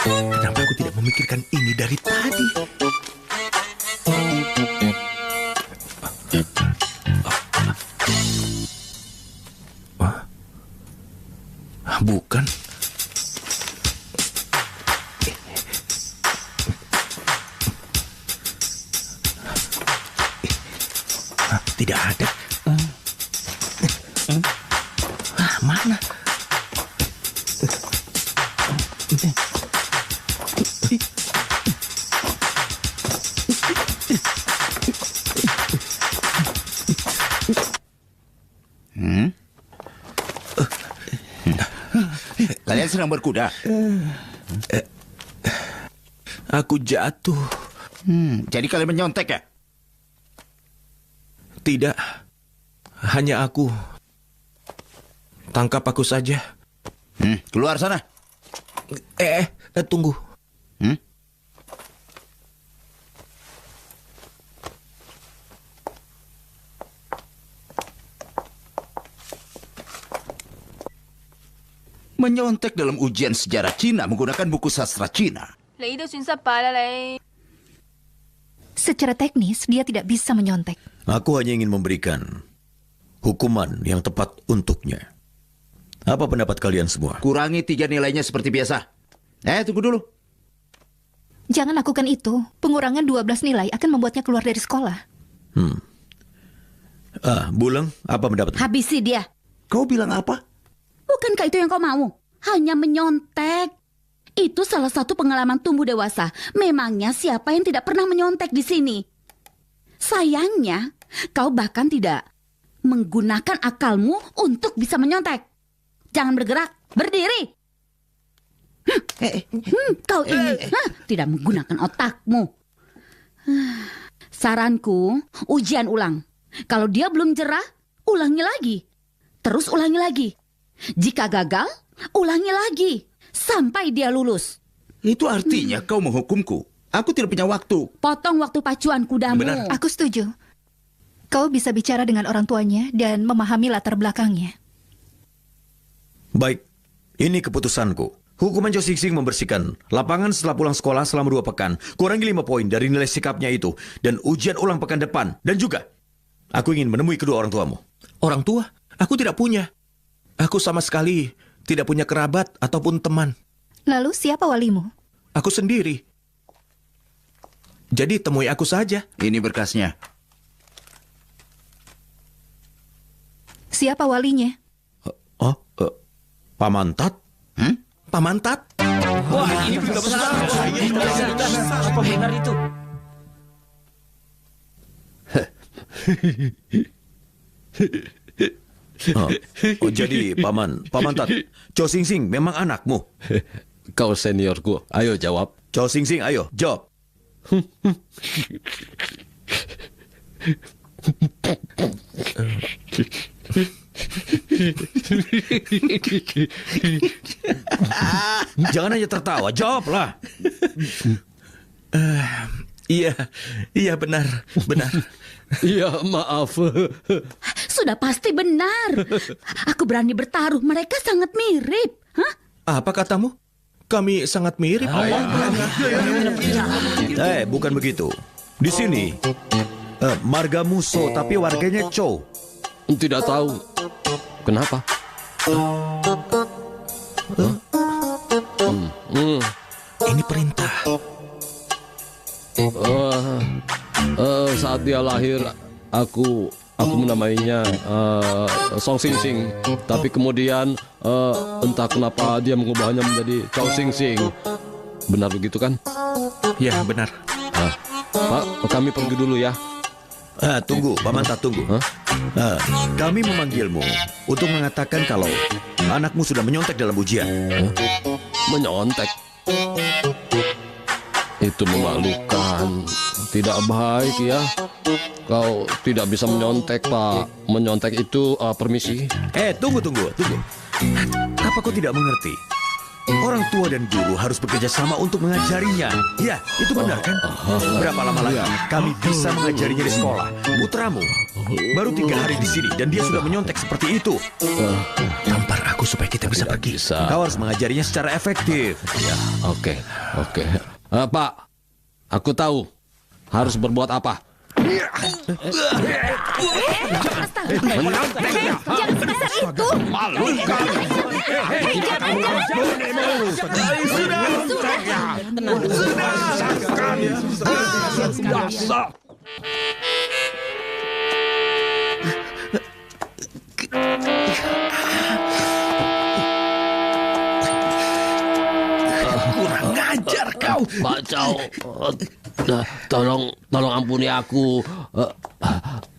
[SPEAKER 1] Kenapa aku tidak memikirkan ini dari tadi? Bukan. Tidak ada. Mana?
[SPEAKER 13] Kalian sedang berkuda?
[SPEAKER 1] Aku jatuh.
[SPEAKER 13] Jadi kalian menyontek ya?
[SPEAKER 1] Tidak. Hanya aku. Tangkap aku saja.
[SPEAKER 13] Keluar sana.
[SPEAKER 1] Tunggu.
[SPEAKER 13] Menyontek dalam ujian sejarah Cina menggunakan buku sastra Cina.
[SPEAKER 3] Secara teknis, dia tidak bisa menyontek.
[SPEAKER 8] Aku hanya ingin memberikan hukuman yang tepat untuknya. Apa pendapat kalian semua?
[SPEAKER 13] Kurangi 3 nilainya seperti biasa. Tunggu dulu.
[SPEAKER 3] Jangan lakukan itu. Pengurangan 12 nilai akan membuatnya keluar dari sekolah.
[SPEAKER 8] Buleng, apa pendapat?
[SPEAKER 7] Habisi dia.
[SPEAKER 13] Kau bilang apa?
[SPEAKER 7] Bukankah itu yang kau mau? Hanya menyontek. Itu salah satu pengalaman tumbuh dewasa. Memangnya siapa yang tidak pernah menyontek di sini? Sayangnya, kau bahkan tidak menggunakan akalmu untuk bisa menyontek. Jangan bergerak, berdiri. Kau ini tidak menggunakan otakmu. Saranku, ujian ulang. Kalau dia belum jerah, ulangi lagi. Terus ulangi lagi. Jika gagal, ulangi lagi. Sampai dia lulus.
[SPEAKER 13] Itu artinya kau menghukumku. Aku tidak punya waktu.
[SPEAKER 7] Potong waktu pacuan kudamu.
[SPEAKER 3] Aku setuju. Kau bisa bicara dengan orang tuanya dan memahami latar belakangnya.
[SPEAKER 8] Baik, ini keputusanku. Hukuman Chow Sing Sing membersihkan lapangan setelah pulang sekolah selama 2 pekan. Kurangi 5 poin dari nilai sikapnya itu. Dan ujian ulang pekan depan. Dan juga, aku ingin menemui kedua orang tuamu.
[SPEAKER 1] Orang tua? Aku tidak punya. Aku sama sekali tidak punya kerabat ataupun teman.
[SPEAKER 3] Lalu siapa walimu?
[SPEAKER 1] Aku sendiri. Jadi temui aku saja.
[SPEAKER 13] Ini berkasnya.
[SPEAKER 3] Siapa walinya?
[SPEAKER 8] Pamantat?
[SPEAKER 1] Pamantat?
[SPEAKER 9] Wah, ini berita besar. Apa benar itu?
[SPEAKER 8] Jadi Pamantat, Chow Sing Sing memang anakmu?
[SPEAKER 2] Kau seniorku, ayo jawab.
[SPEAKER 8] Chow Sing Sing, ayo jawab. Jangan hanya tertawa, jawablah.
[SPEAKER 1] Iya benar.
[SPEAKER 2] Iya, maaf.
[SPEAKER 7] Sudah pasti benar. Aku berani bertaruh, mereka sangat mirip.
[SPEAKER 1] Apa katamu? Kami sangat mirip.
[SPEAKER 8] Bukan begitu. Di sini, marga Muso, tapi warganya Chow.
[SPEAKER 2] Tidak tahu. Kenapa?
[SPEAKER 1] Ini perintah.
[SPEAKER 2] Saat dia lahir, aku menamainya Song Sing Sing. Tapi kemudian entah kenapa dia mengubahnya menjadi Chow Sing Sing. Benar begitu kan?
[SPEAKER 1] Ya, benar.
[SPEAKER 2] Pak, kami pergi dulu ya.
[SPEAKER 8] Tunggu, Pamantat, tunggu. Kami memanggilmu untuk mengatakan kalau anakmu sudah menyontek dalam ujian.
[SPEAKER 2] Menyontek? Itu memalukan. Tidak baik ya. Kau tidak bisa menyontek, Pak. Menyontek itu permisi.
[SPEAKER 8] Tunggu. Apa kau tidak mengerti? Orang tua dan guru harus bekerja sama untuk mengajarinya. Ya, itu benar kan? Berapa lama lagi kami bisa mengajarinya di sekolah? Putramu baru 3 hari di sini dan dia sudah menyontek seperti itu.
[SPEAKER 1] Tampar aku supaya kita bisa pergi.
[SPEAKER 8] Kau harus mengajarinya secara efektif.
[SPEAKER 2] Ya, oke. Pak, aku tahu harus berbuat apa.
[SPEAKER 3] Jangan sebesar itu.
[SPEAKER 1] Kurang ngajar kau.
[SPEAKER 2] Pak Chow, tolong ampuni aku.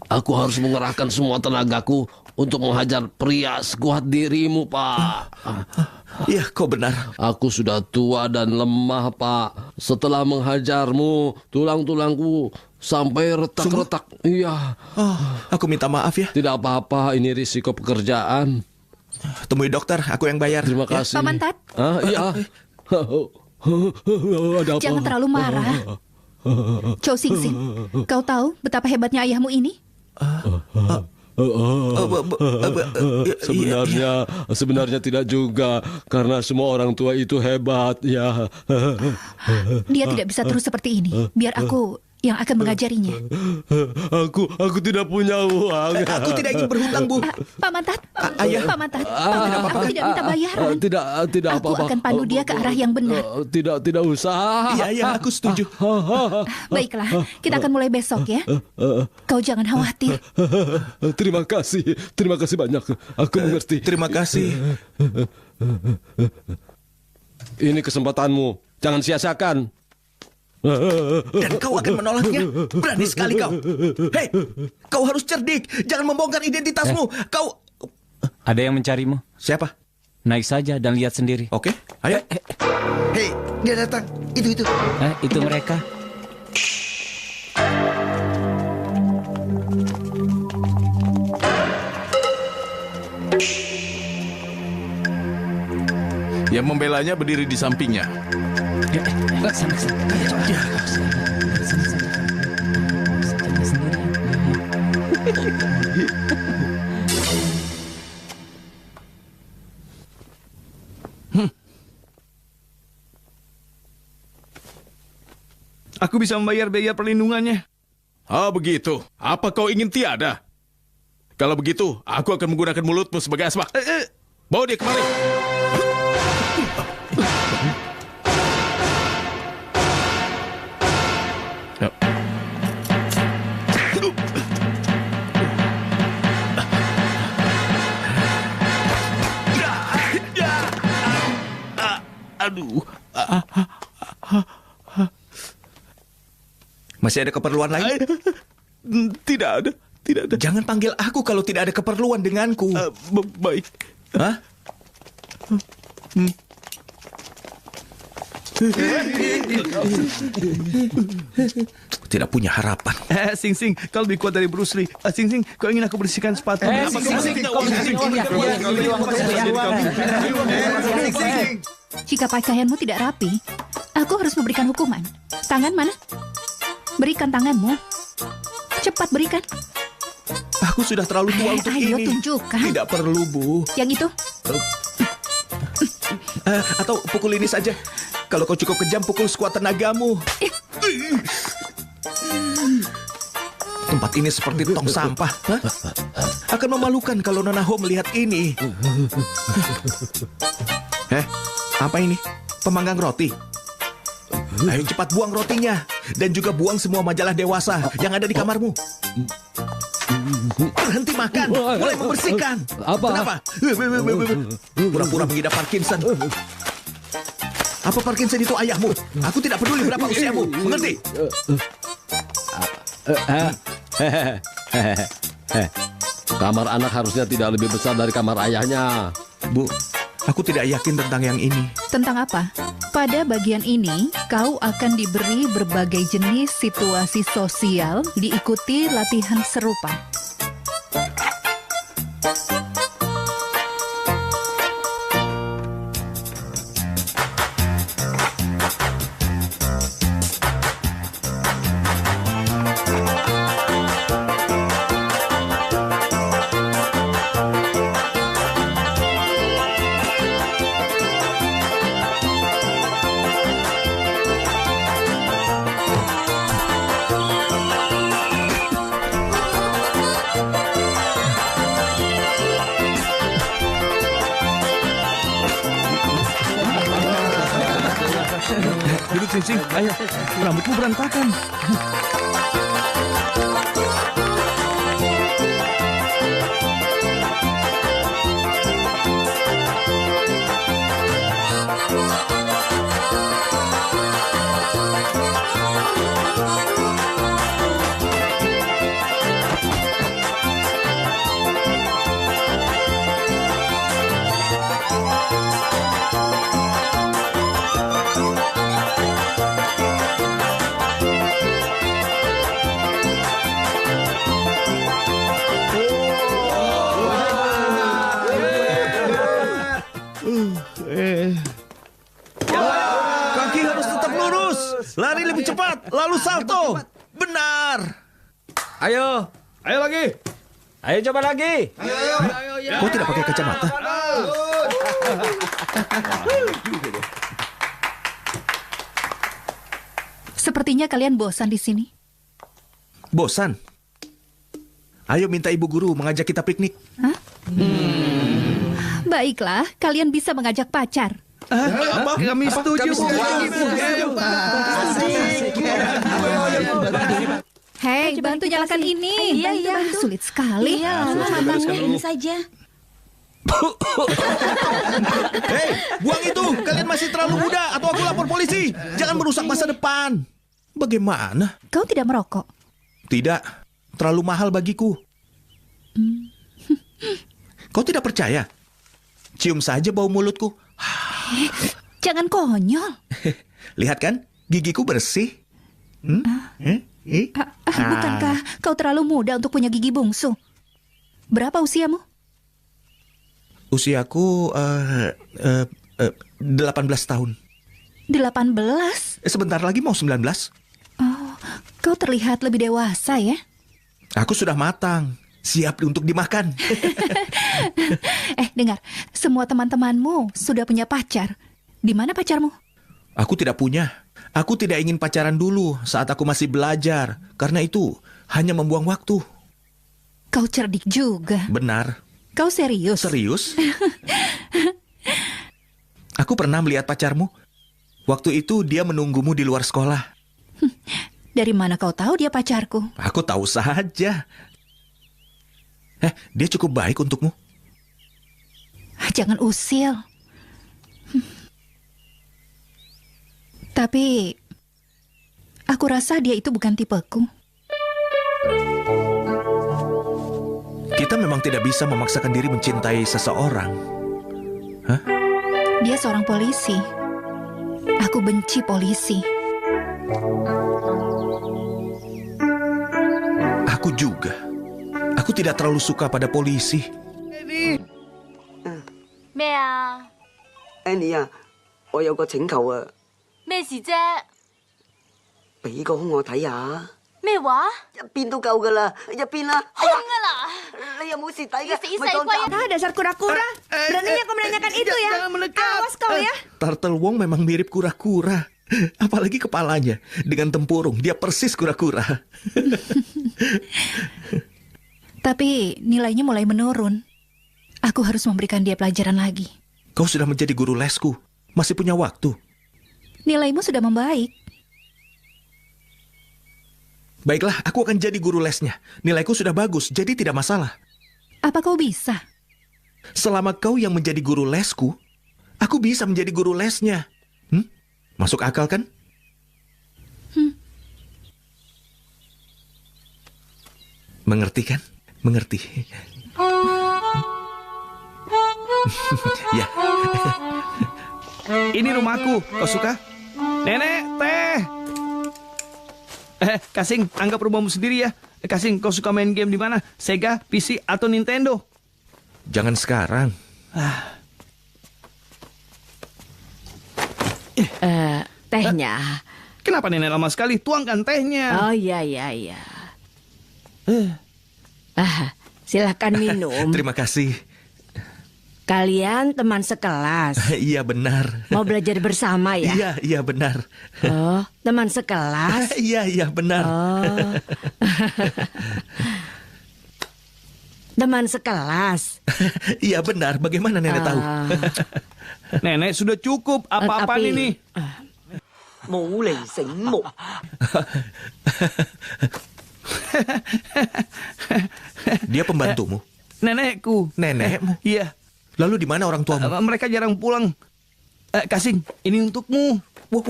[SPEAKER 2] Aku harus mengerahkan semua tenagaku untuk menghajar pria sekuat dirimu, Pak.
[SPEAKER 1] Iya, kau benar.
[SPEAKER 2] Aku sudah tua dan lemah, Pak. Setelah menghajarmu, tulang-tulangku sampai retak-retak. Iya.
[SPEAKER 1] Aku minta maaf ya.
[SPEAKER 2] Tidak apa-apa, ini risiko pekerjaan.
[SPEAKER 1] Temui dokter, aku yang bayar.
[SPEAKER 2] Terima kasih.
[SPEAKER 3] Pamantat.
[SPEAKER 2] Iya. Ada apa?
[SPEAKER 3] Jangan terlalu marah. Chow Sing Sing, kau tahu betapa hebatnya ayahmu ini?
[SPEAKER 2] Sebenarnya tidak juga, karena semua orang tua itu hebat ya.
[SPEAKER 3] Dia tidak bisa terus seperti ini. Biar aku yang akan mengajarinya.
[SPEAKER 2] Aku tidak punya uang.
[SPEAKER 1] Aku tidak ingin berhutang, Bu.
[SPEAKER 3] Pamantat,
[SPEAKER 1] Ayah.
[SPEAKER 3] Pamantat, aku tidak minta bayaran.
[SPEAKER 2] Tidak
[SPEAKER 3] Aku
[SPEAKER 2] apa-apa.
[SPEAKER 3] akan pandu dia ke arah yang benar.
[SPEAKER 2] Tidak usah.
[SPEAKER 1] Iya, aku setuju.
[SPEAKER 3] Baiklah, kita akan mulai besok ya. Kau jangan khawatir.
[SPEAKER 2] Terima kasih banyak. Aku mengerti.
[SPEAKER 1] Terima kasih.
[SPEAKER 2] Ini kesempatanmu. Jangan sia-siakan.
[SPEAKER 1] Dan kau akan menolaknya? Berani sekali kau. Hei, kau harus cerdik. Jangan membongkar identitasmu. Kau...
[SPEAKER 9] Ada yang mencarimu.
[SPEAKER 1] Siapa?
[SPEAKER 9] Naik saja dan lihat sendiri.
[SPEAKER 1] Oke, ayo.
[SPEAKER 5] Hei, dia datang. Itu.
[SPEAKER 9] Itu mereka.
[SPEAKER 6] Yang membelanya berdiri di sampingnya.
[SPEAKER 4] Aku bisa membayar biaya perlindungannya.
[SPEAKER 6] Ah, begitu. Apa kau ingin tiada? Kalau begitu, aku akan menggunakan mulutmu sebagai asbak. Bawa dia kemari.
[SPEAKER 1] Aduh. Masih ada keperluan lain?
[SPEAKER 6] Tidak ada.
[SPEAKER 1] Jangan panggil aku kalau tidak ada keperluan denganku.
[SPEAKER 6] Baik.
[SPEAKER 1] Hah? Tidak punya harapan.
[SPEAKER 4] Sing Sing, kau lebih kuat dari Bruce Lee. Sing Sing, kau ingin aku bersihkan sepatu?
[SPEAKER 3] Jika pakaianmu tidak rapi, aku harus memberikan hukuman. Tangan mana? Berikan tanganmu. Cepat berikan.
[SPEAKER 1] Aku sudah terlalu tua untuk
[SPEAKER 3] ayo
[SPEAKER 1] ini.
[SPEAKER 3] tunjukkan.
[SPEAKER 1] Tidak perlu, Bu.
[SPEAKER 3] Yang itu?
[SPEAKER 1] Atau pukul ini saja. Kalau kau cukup kejam, pukul sekuat tenagamu. Tempat ini seperti tong sampah. Hah? Akan memalukan kalau Nona Ho melihat ini. Apa ini? Pemanggang roti? Ayo cepat buang rotinya. Dan juga buang semua majalah dewasa yang ada di kamarmu. Berhenti makan. Mulai membersihkan. Kenapa? Pura-pura mengidap Parkinson. Apa Parkinson itu ayahmu? Aku tidak peduli berapa usiamu. Mengerti?
[SPEAKER 2] Kamar anak harusnya tidak lebih besar dari kamar ayahnya.
[SPEAKER 1] Bu, aku tidak yakin tentang yang ini.
[SPEAKER 3] Tentang apa? Pada bagian ini, kau akan diberi berbagai jenis situasi sosial diikuti latihan serupa.
[SPEAKER 4] Duduk Sing Sing, ayo. Rambutmu berantakan.
[SPEAKER 1] Kaki harus tetap lurus. Lari lebih cepat. Lalu salto. Benar.
[SPEAKER 8] Ayo lagi.
[SPEAKER 9] Ayo coba lagi.
[SPEAKER 1] Kau tidak pakai kacamata?
[SPEAKER 3] Sepertinya kalian bosan di sini.
[SPEAKER 1] Bosan? Ayo minta ibu guru mengajak kita piknik.
[SPEAKER 3] Hah? Baiklah, kalian bisa mengajak pacar.
[SPEAKER 4] Kami setuju.
[SPEAKER 3] Hei, bantu nyalakan ini. Iya. Sulit sekali.
[SPEAKER 7] Ini saja.
[SPEAKER 1] Hei, buang itu. Kalian masih terlalu muda atau aku lapor polisi. Jangan merusak masa depan. Bagaimana?
[SPEAKER 3] Kau tidak merokok?
[SPEAKER 1] Tidak, terlalu mahal bagiku. Kau tidak percaya? Cium saja bau mulutku.
[SPEAKER 3] Jangan konyol.
[SPEAKER 1] Lihat kan, gigiku bersih.
[SPEAKER 3] Bukankah kau terlalu muda untuk punya gigi bungsu? Berapa usiamu?
[SPEAKER 1] Usiaku 18 tahun.
[SPEAKER 3] 18?
[SPEAKER 1] Sebentar lagi mau 19.
[SPEAKER 3] Oh, kau terlihat lebih dewasa ya?
[SPEAKER 1] Aku sudah matang, siap untuk dimakan.
[SPEAKER 3] Dengar, semua teman-temanmu sudah punya pacar. Di mana pacarmu?
[SPEAKER 1] Aku tidak punya. Aku tidak ingin pacaran dulu saat aku masih belajar. Karena itu hanya membuang waktu.
[SPEAKER 3] Kau cerdik juga.
[SPEAKER 1] Benar.
[SPEAKER 3] Kau serius?
[SPEAKER 1] Serius? Aku pernah melihat pacarmu. Waktu itu dia menunggumu di luar sekolah.
[SPEAKER 3] Dari mana kau tahu dia pacarku?
[SPEAKER 1] Aku tahu saja. Dia cukup baik untukmu.
[SPEAKER 3] Jangan usil. Tapi aku rasa dia itu bukan tipeku.
[SPEAKER 1] Kita memang tidak bisa memaksakan diri mencintai seseorang. Hah?
[SPEAKER 3] Dia seorang polisi. Aku benci polisi.
[SPEAKER 1] Aku juga. Aku tidak terlalu suka pada polisi.
[SPEAKER 14] 咩啊？
[SPEAKER 15] Annie 啊，我有個請求啊，
[SPEAKER 14] 咩事啫？
[SPEAKER 15] 俾個胸我睇下。
[SPEAKER 14] 咩話？
[SPEAKER 15] 一邊都夠噶啦，一邊啦。
[SPEAKER 14] 空啊啦！
[SPEAKER 15] 你有冇蝕底嘅？
[SPEAKER 14] 死細龜啊！
[SPEAKER 12] Dasar kura-kura. Beraninya kau menanyakan itu ya? Awas kau ya.
[SPEAKER 1] Turtle Wong memang mirip kura-kura. Apalagi kepalanya. Dengan tempurung, dia persis kura-kura.
[SPEAKER 3] Tapi nilainya mulai menurun. Aku harus memberikan dia pelajaran lagi.
[SPEAKER 1] Kau sudah menjadi guru lesku. Masih punya waktu.
[SPEAKER 3] Nilaimu sudah membaik.
[SPEAKER 1] Baiklah, aku akan jadi guru lesnya. Nilaiku sudah bagus, jadi tidak masalah.
[SPEAKER 3] Apa kau bisa?
[SPEAKER 1] Selama kau yang menjadi guru lesku, aku bisa menjadi guru lesnya. Masuk akal kan? Mengerti kan? Mengerti. Ya.
[SPEAKER 4] Ini rumahku, kau suka? Nenek, teh. Kasing, anggap rumahmu sendiri ya. Kasing, kau suka main game di mana? Sega, PC, atau Nintendo?
[SPEAKER 1] Jangan sekarang.
[SPEAKER 7] Tehnya.
[SPEAKER 4] Kenapa nenek lama sekali? Tuangkan tehnya.
[SPEAKER 7] Oh iya. Silakan minum.
[SPEAKER 1] Terima kasih.
[SPEAKER 7] Kalian teman sekelas.
[SPEAKER 1] Iya benar.
[SPEAKER 7] Mau belajar bersama ya?
[SPEAKER 1] Iya benar.
[SPEAKER 7] Oh, teman sekelas?
[SPEAKER 1] Iya benar.
[SPEAKER 7] Oh. Teman sekelas?
[SPEAKER 1] Iya benar. Bagaimana nenek tahu?
[SPEAKER 4] Nenek sudah cukup. Apa-apaan ini?
[SPEAKER 15] Mau lì醒目.
[SPEAKER 1] Dia pembantumu?
[SPEAKER 4] Nenekku.
[SPEAKER 1] Nenekmu?
[SPEAKER 4] Iya.
[SPEAKER 1] Lalu di mana orang tuamu?
[SPEAKER 4] Mereka jarang pulang. Kasing, ini untukmu.
[SPEAKER 1] Wah,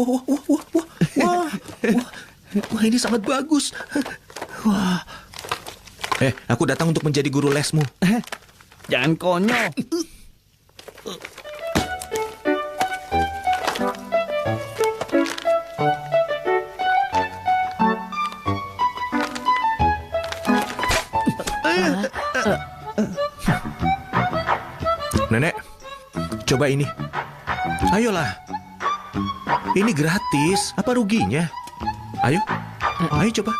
[SPEAKER 1] ini sangat bagus. Wah. Aku datang untuk menjadi guru lesmu.
[SPEAKER 4] Jangan konyol.
[SPEAKER 1] Nenek, coba ini. Ayolah. Ini gratis. Apa ruginya? Ayo coba.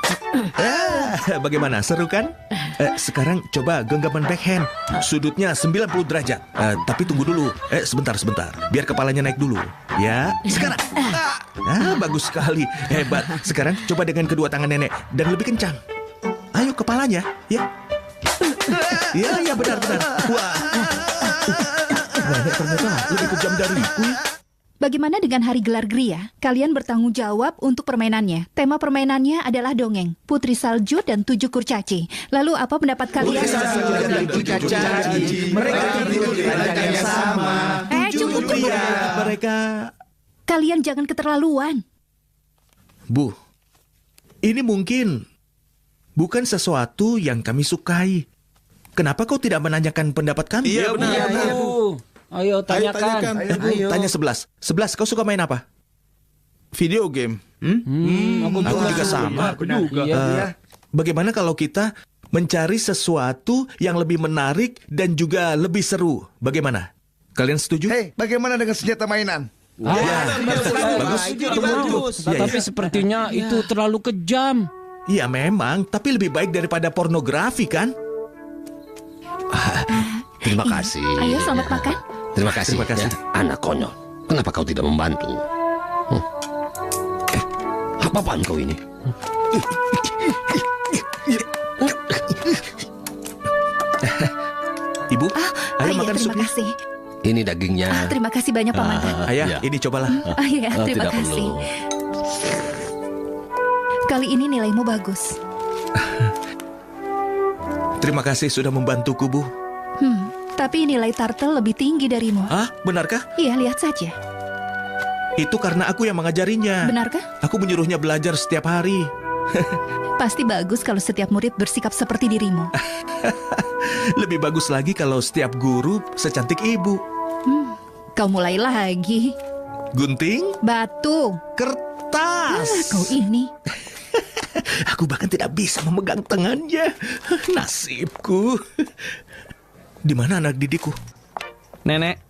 [SPEAKER 1] Bagaimana? Seru kan? Sekarang coba genggaman backhand. Sudutnya 90 derajat. Tapi tunggu dulu. Sebentar. Biar kepalanya naik dulu. Ya, sekarang. Bagus sekali. Hebat. Sekarang coba dengan kedua tangan nenek. Dan lebih kencang. Ayo kepalanya. Ya. Ya, benar. Wah. Ternyata lebih kejam dariku.
[SPEAKER 3] Bagaimana dengan hari gelar Gria? Kalian bertanggung jawab untuk permainannya. Tema permainannya adalah dongeng, Putri Salju dan 7 kurcaci. Lalu apa pendapat kalian?
[SPEAKER 1] Putri Salju dan 7 kurcaci. Mereka tidur di ranjang yang sama.
[SPEAKER 3] Cukup.
[SPEAKER 1] Mereka...
[SPEAKER 3] Kalian jangan keterlaluan.
[SPEAKER 1] Bu, Ini mungkin bukan sesuatu yang kami sukai. Kenapa kau tidak menanyakan pendapat kami?
[SPEAKER 6] Iya, benar.
[SPEAKER 9] Iya, Bu. Ayo tanyakan.
[SPEAKER 1] Tanya 11. 11, kau suka main apa?
[SPEAKER 6] Video game.
[SPEAKER 1] Aku juga sama.
[SPEAKER 6] Aku juga.
[SPEAKER 1] Bagaimana kalau kita mencari sesuatu yang lebih menarik dan juga lebih seru? Bagaimana? Kalian setuju?
[SPEAKER 5] Hei, bagaimana dengan senjata mainan?
[SPEAKER 1] Bagus.
[SPEAKER 9] Tapi sepertinya itu terlalu kejam.
[SPEAKER 1] Iya memang, tapi lebih baik daripada pornografi kan?
[SPEAKER 2] Terima kasih.
[SPEAKER 3] Ayo selamat makan.
[SPEAKER 2] Terima kasih.
[SPEAKER 1] Terima kasih.
[SPEAKER 2] Ya, anak konyol. Kenapa kau tidak membantu? Apa-apaan kau ini?
[SPEAKER 1] Ibu, ayo
[SPEAKER 3] Ayah,
[SPEAKER 1] makan
[SPEAKER 3] terima
[SPEAKER 1] supnya.
[SPEAKER 3] kasih.
[SPEAKER 2] Ini dagingnya.
[SPEAKER 3] Terima kasih banyak Paman.
[SPEAKER 1] Ayah,
[SPEAKER 2] Ya.
[SPEAKER 1] ini cobalah.
[SPEAKER 3] Ayah, terima
[SPEAKER 2] tidak
[SPEAKER 3] kasih.
[SPEAKER 2] perlu.
[SPEAKER 3] Kali ini nilaimu bagus.
[SPEAKER 1] Terima kasih sudah membantuku, Bu.
[SPEAKER 3] Tapi nilai turtle lebih tinggi darimu.
[SPEAKER 1] Ah, benarkah?
[SPEAKER 3] Iya, lihat saja.
[SPEAKER 1] Itu karena aku yang mengajarinya.
[SPEAKER 3] Benarkah?
[SPEAKER 1] Aku menyuruhnya belajar setiap hari.
[SPEAKER 3] Pasti bagus kalau setiap murid bersikap seperti dirimu.
[SPEAKER 1] Lebih bagus lagi kalau setiap guru secantik ibu.
[SPEAKER 3] Kau mulai lagi.
[SPEAKER 1] Gunting,
[SPEAKER 3] Batu.
[SPEAKER 1] kertas.
[SPEAKER 3] Kau ini.
[SPEAKER 1] Aku bahkan tidak bisa memegang tangannya. Nasibku. Di mana anak didikku?
[SPEAKER 4] Nenek,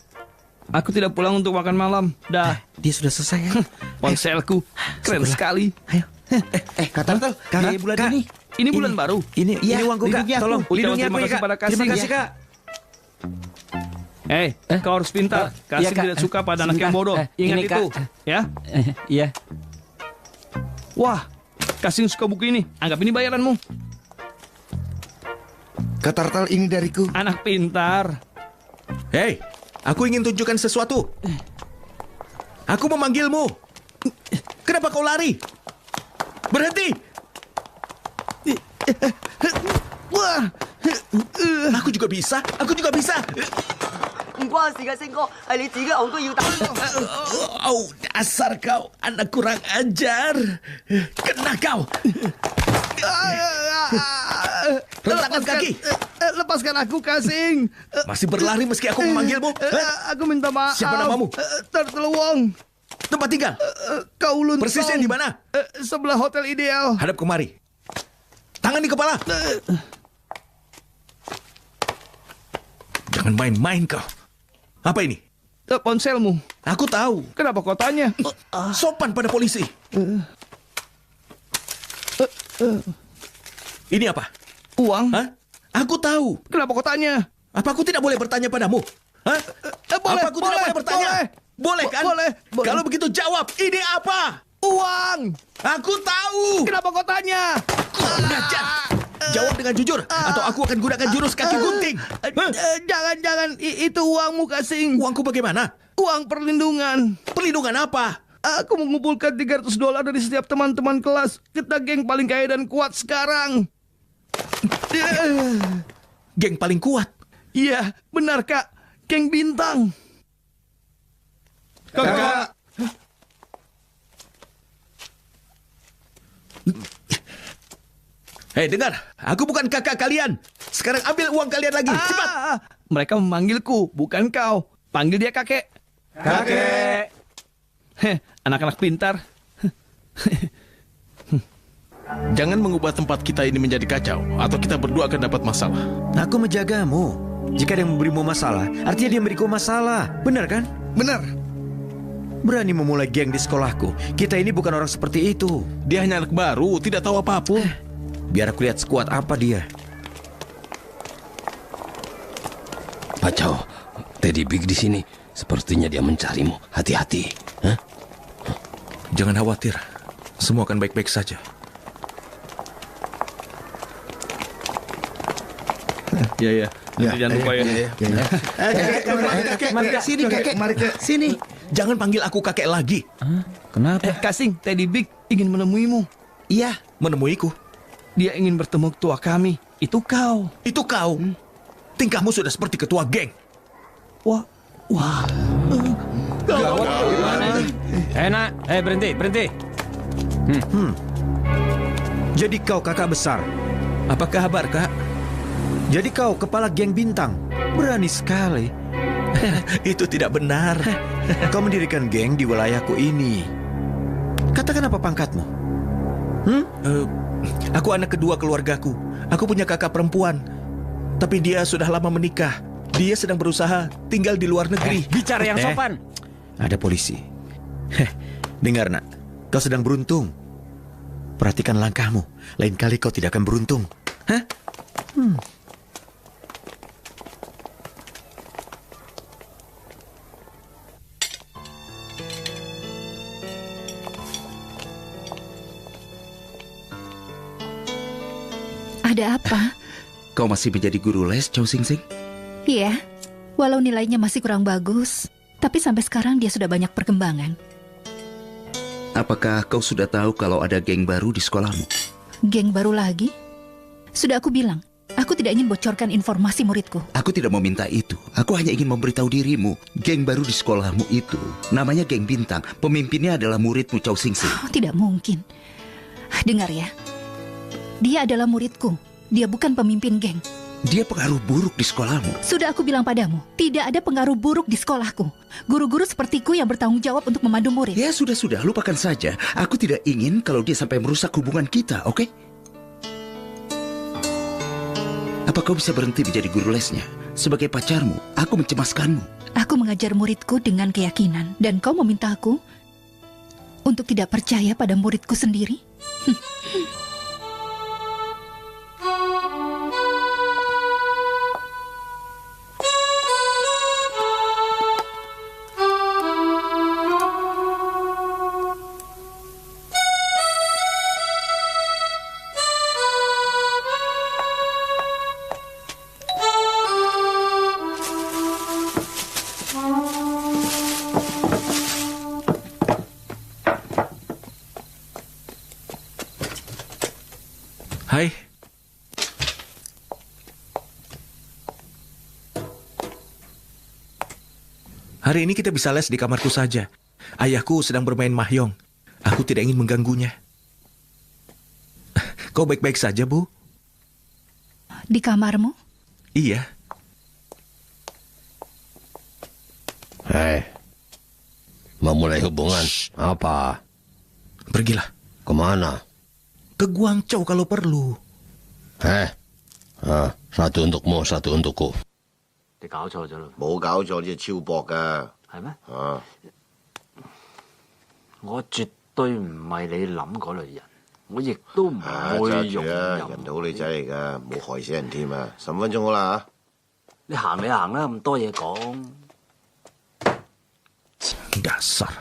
[SPEAKER 4] aku tidak pulang untuk makan malam. Dah.
[SPEAKER 8] Dia sudah selesai.
[SPEAKER 4] Ponselku keren sekali.
[SPEAKER 8] Ayo. Kata
[SPEAKER 4] Kak,
[SPEAKER 8] bulan
[SPEAKER 4] Kak, ini bulan baru.
[SPEAKER 8] Ini uangku, Kak. Tolong
[SPEAKER 4] Ucapan
[SPEAKER 8] lindungi
[SPEAKER 4] terima
[SPEAKER 8] aku,
[SPEAKER 4] kasih
[SPEAKER 8] Kak.
[SPEAKER 4] pada
[SPEAKER 8] Terima
[SPEAKER 4] Kasing.
[SPEAKER 8] kasih, Kak.
[SPEAKER 4] Kau harus pintar.
[SPEAKER 9] Iya,
[SPEAKER 4] Kasing
[SPEAKER 9] Kak.
[SPEAKER 4] tidak suka pada anak yang
[SPEAKER 9] Sebentar.
[SPEAKER 4] bodoh. Ingat
[SPEAKER 9] Ini,
[SPEAKER 4] itu.
[SPEAKER 9] Kak.
[SPEAKER 4] Ya.
[SPEAKER 9] Iya.
[SPEAKER 4] Wah, Kasing suka buku ini. Anggap ini bayaranmu.
[SPEAKER 5] Katartal ini dariku.
[SPEAKER 4] Anak pintar.
[SPEAKER 1] Hei, aku ingin tunjukkan sesuatu. Aku memanggilmu. Kenapa kau lari? Berhenti!
[SPEAKER 4] Wah,
[SPEAKER 1] Aku juga bisa. Aku juga bisa.
[SPEAKER 15] 唔關事嘅，星哥，係你自己戇居要打。
[SPEAKER 1] Oh, dasar kau, anak kurang ajar. Kena kau. Rentakan kaki.
[SPEAKER 4] Lepaskan aku, Kasing.
[SPEAKER 1] Masih berlari meski aku memanggilmu.
[SPEAKER 4] Aku minta maaf.
[SPEAKER 1] Siapa namamu?
[SPEAKER 4] Tertelewong.
[SPEAKER 1] Tempat tinggal.
[SPEAKER 4] Kau luntong.
[SPEAKER 1] Persisnya di mana?
[SPEAKER 4] Sebelah Hotel Ideal.
[SPEAKER 1] Hadap kemari. Tangan di kepala. Jangan main-main kau. Apa ini?
[SPEAKER 4] Ponselmu.
[SPEAKER 1] Aku tahu.
[SPEAKER 4] Kenapa kau tanya?
[SPEAKER 1] Sopan pada polisi. Ini apa?
[SPEAKER 4] Uang.
[SPEAKER 1] Hah? Aku tahu.
[SPEAKER 4] Kenapa kau tanya?
[SPEAKER 1] Apa aku tidak boleh bertanya padamu? Hah?
[SPEAKER 4] Boleh,
[SPEAKER 1] apa aku tidak boleh bertanya? Boleh kan?
[SPEAKER 4] Boleh.
[SPEAKER 1] Kalau begitu jawab. Ini apa?
[SPEAKER 4] Uang.
[SPEAKER 1] Aku tahu.
[SPEAKER 4] Kenapa kau tanya?
[SPEAKER 1] Kurang ajar. Jawab dengan jujur, atau aku akan gunakan jurus kaki gunting.
[SPEAKER 4] Jangan. Itu uangmu, Kasing.
[SPEAKER 1] Uangku bagaimana?
[SPEAKER 4] Uang perlindungan.
[SPEAKER 1] Perlindungan apa?
[SPEAKER 4] Aku mengumpulkan $300 dari setiap teman-teman kelas. Kita geng paling kaya dan kuat sekarang.
[SPEAKER 1] Geng paling kuat?
[SPEAKER 4] Iya, benar, Kak. Geng bintang.
[SPEAKER 5] Kakak.
[SPEAKER 1] Hei, dengar. Aku bukan kakak kalian. Sekarang ambil uang kalian lagi. Cepat.
[SPEAKER 4] Mereka memanggilku, bukan kau. Panggil dia kakek.
[SPEAKER 5] Kakek.
[SPEAKER 4] Anak-anak pintar.
[SPEAKER 6] Jangan mengubah tempat kita ini menjadi kacau, atau kita berdua akan dapat masalah.
[SPEAKER 8] Aku menjagamu. Jika dia memberimu masalah, artinya dia memberiku masalah. Benar kan?
[SPEAKER 5] Benar.
[SPEAKER 8] Berani memulai geng di sekolahku. Kita ini bukan orang seperti itu.
[SPEAKER 6] Dia hanya anak baru, tidak tahu apapun.
[SPEAKER 8] Biar aku lihat sekuat apa dia.
[SPEAKER 2] Pacau, Teddy Big di sini. Sepertinya dia mencarimu. Hati-hati. Hah?
[SPEAKER 1] Jangan khawatir. Semua akan baik-baik saja.
[SPEAKER 4] Iya. Jangan lupa ya.
[SPEAKER 5] Kakek, sini kakek. Mari ke
[SPEAKER 1] Sini. Jangan panggil aku kakek lagi.
[SPEAKER 9] Kenapa?
[SPEAKER 4] Kasing, Teddy Big ingin menemuimu.
[SPEAKER 1] Iya, menemuiku.
[SPEAKER 4] Dia ingin bertemu ketua kami. Itu kau.
[SPEAKER 1] Itu kau. Tingkahmu sudah seperti ketua geng.
[SPEAKER 4] Wah.
[SPEAKER 9] Nak, berhenti.
[SPEAKER 8] Jadi kau kakak besar.
[SPEAKER 1] Apa kabar, Kak?
[SPEAKER 8] Jadi kau kepala geng bintang. Berani sekali.
[SPEAKER 1] Itu tidak benar.
[SPEAKER 8] Kau mendirikan geng di wilayahku ini. Katakan apa pangkatmu?
[SPEAKER 1] Aku anak kedua keluargaku. Aku punya kakak perempuan. Tapi dia sudah lama menikah. Dia sedang berusaha tinggal di luar negeri.
[SPEAKER 9] Bicara yang sopan.
[SPEAKER 8] Ada polisi. Dengar nak, kau sedang beruntung. Perhatikan langkahmu. Lain kali kau tidak akan beruntung. Hah?
[SPEAKER 3] Ada apa?
[SPEAKER 13] Kau masih menjadi guru les, Chow Sing Sing?
[SPEAKER 3] Iya, walau nilainya masih kurang bagus, tapi sampai sekarang dia sudah banyak perkembangan.
[SPEAKER 13] Apakah kau sudah tahu kalau ada geng baru di sekolahmu?
[SPEAKER 3] Geng baru lagi? Sudah aku bilang, aku tidak ingin bocorkan informasi muridku.
[SPEAKER 13] Aku tidak meminta itu. Aku hanya ingin memberitahu dirimu. Geng baru di sekolahmu itu namanya geng bintang. Pemimpinnya adalah muridmu, Chow Sing Sing.
[SPEAKER 3] Oh, tidak mungkin. Dengar ya, dia adalah muridku. Dia bukan pemimpin geng.
[SPEAKER 13] Dia pengaruh buruk di sekolahmu.
[SPEAKER 3] Sudah aku bilang padamu, tidak ada pengaruh buruk di sekolahku. Guru-guru sepertiku yang bertanggung jawab untuk memandu murid.
[SPEAKER 13] Ya sudah, lupakan saja. Aku tidak ingin kalau dia sampai merusak hubungan kita, oke? Apa kau bisa berhenti menjadi guru lesnya? Sebagai pacarmu, aku mencemaskanmu.
[SPEAKER 3] Aku mengajar muridku dengan keyakinan, dan kau meminta aku untuk tidak percaya pada muridku sendiri?
[SPEAKER 1] Hai. Hari ini kita bisa les di kamarku saja. Ayahku sedang bermain mahjong. Aku tidak ingin mengganggunya. Kau baik-baik saja, Bu?
[SPEAKER 3] Di kamarmu?
[SPEAKER 1] Iya.
[SPEAKER 2] Hei, memulai hubungan. Apa?
[SPEAKER 1] Pergilah.
[SPEAKER 2] Kemana?
[SPEAKER 1] Ke Guangzhou kalau perlu.
[SPEAKER 2] Satu untukmu, satu untukku.
[SPEAKER 11] 你搞錯咗啦，
[SPEAKER 16] 冇搞錯，呢隻超薄噶。
[SPEAKER 11] 係咩？
[SPEAKER 16] 啊，
[SPEAKER 11] 我絕對唔係你諗嗰類人，我亦都唔會容
[SPEAKER 16] 揸住啊！
[SPEAKER 11] 忍。
[SPEAKER 16] 人哋好女仔嚟噶，冇害死人添啊！15分鐘好啦
[SPEAKER 11] 你行你行啦，咁多嘢講。
[SPEAKER 1] Dasar.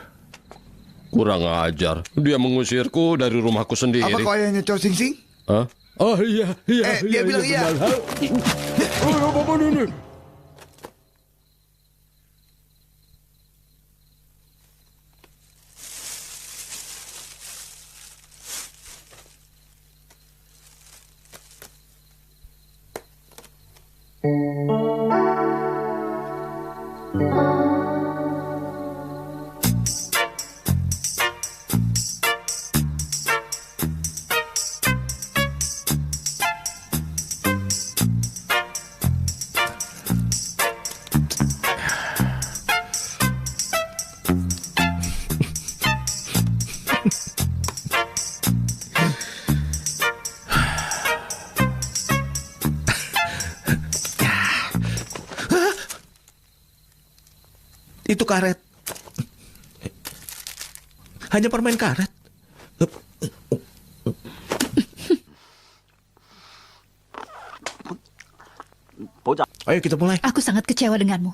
[SPEAKER 2] Kurang ajar. Dia mengusirku dari rumahku sendiri.
[SPEAKER 5] Apa kau ayahnya Chow Sing Sing?
[SPEAKER 2] Hah? Oh iya,
[SPEAKER 5] Dia bilang iya.
[SPEAKER 2] Apa ini?
[SPEAKER 1] Itu karet. Hanya permen karet. Ayo kita mulai.
[SPEAKER 3] Aku sangat kecewa denganmu.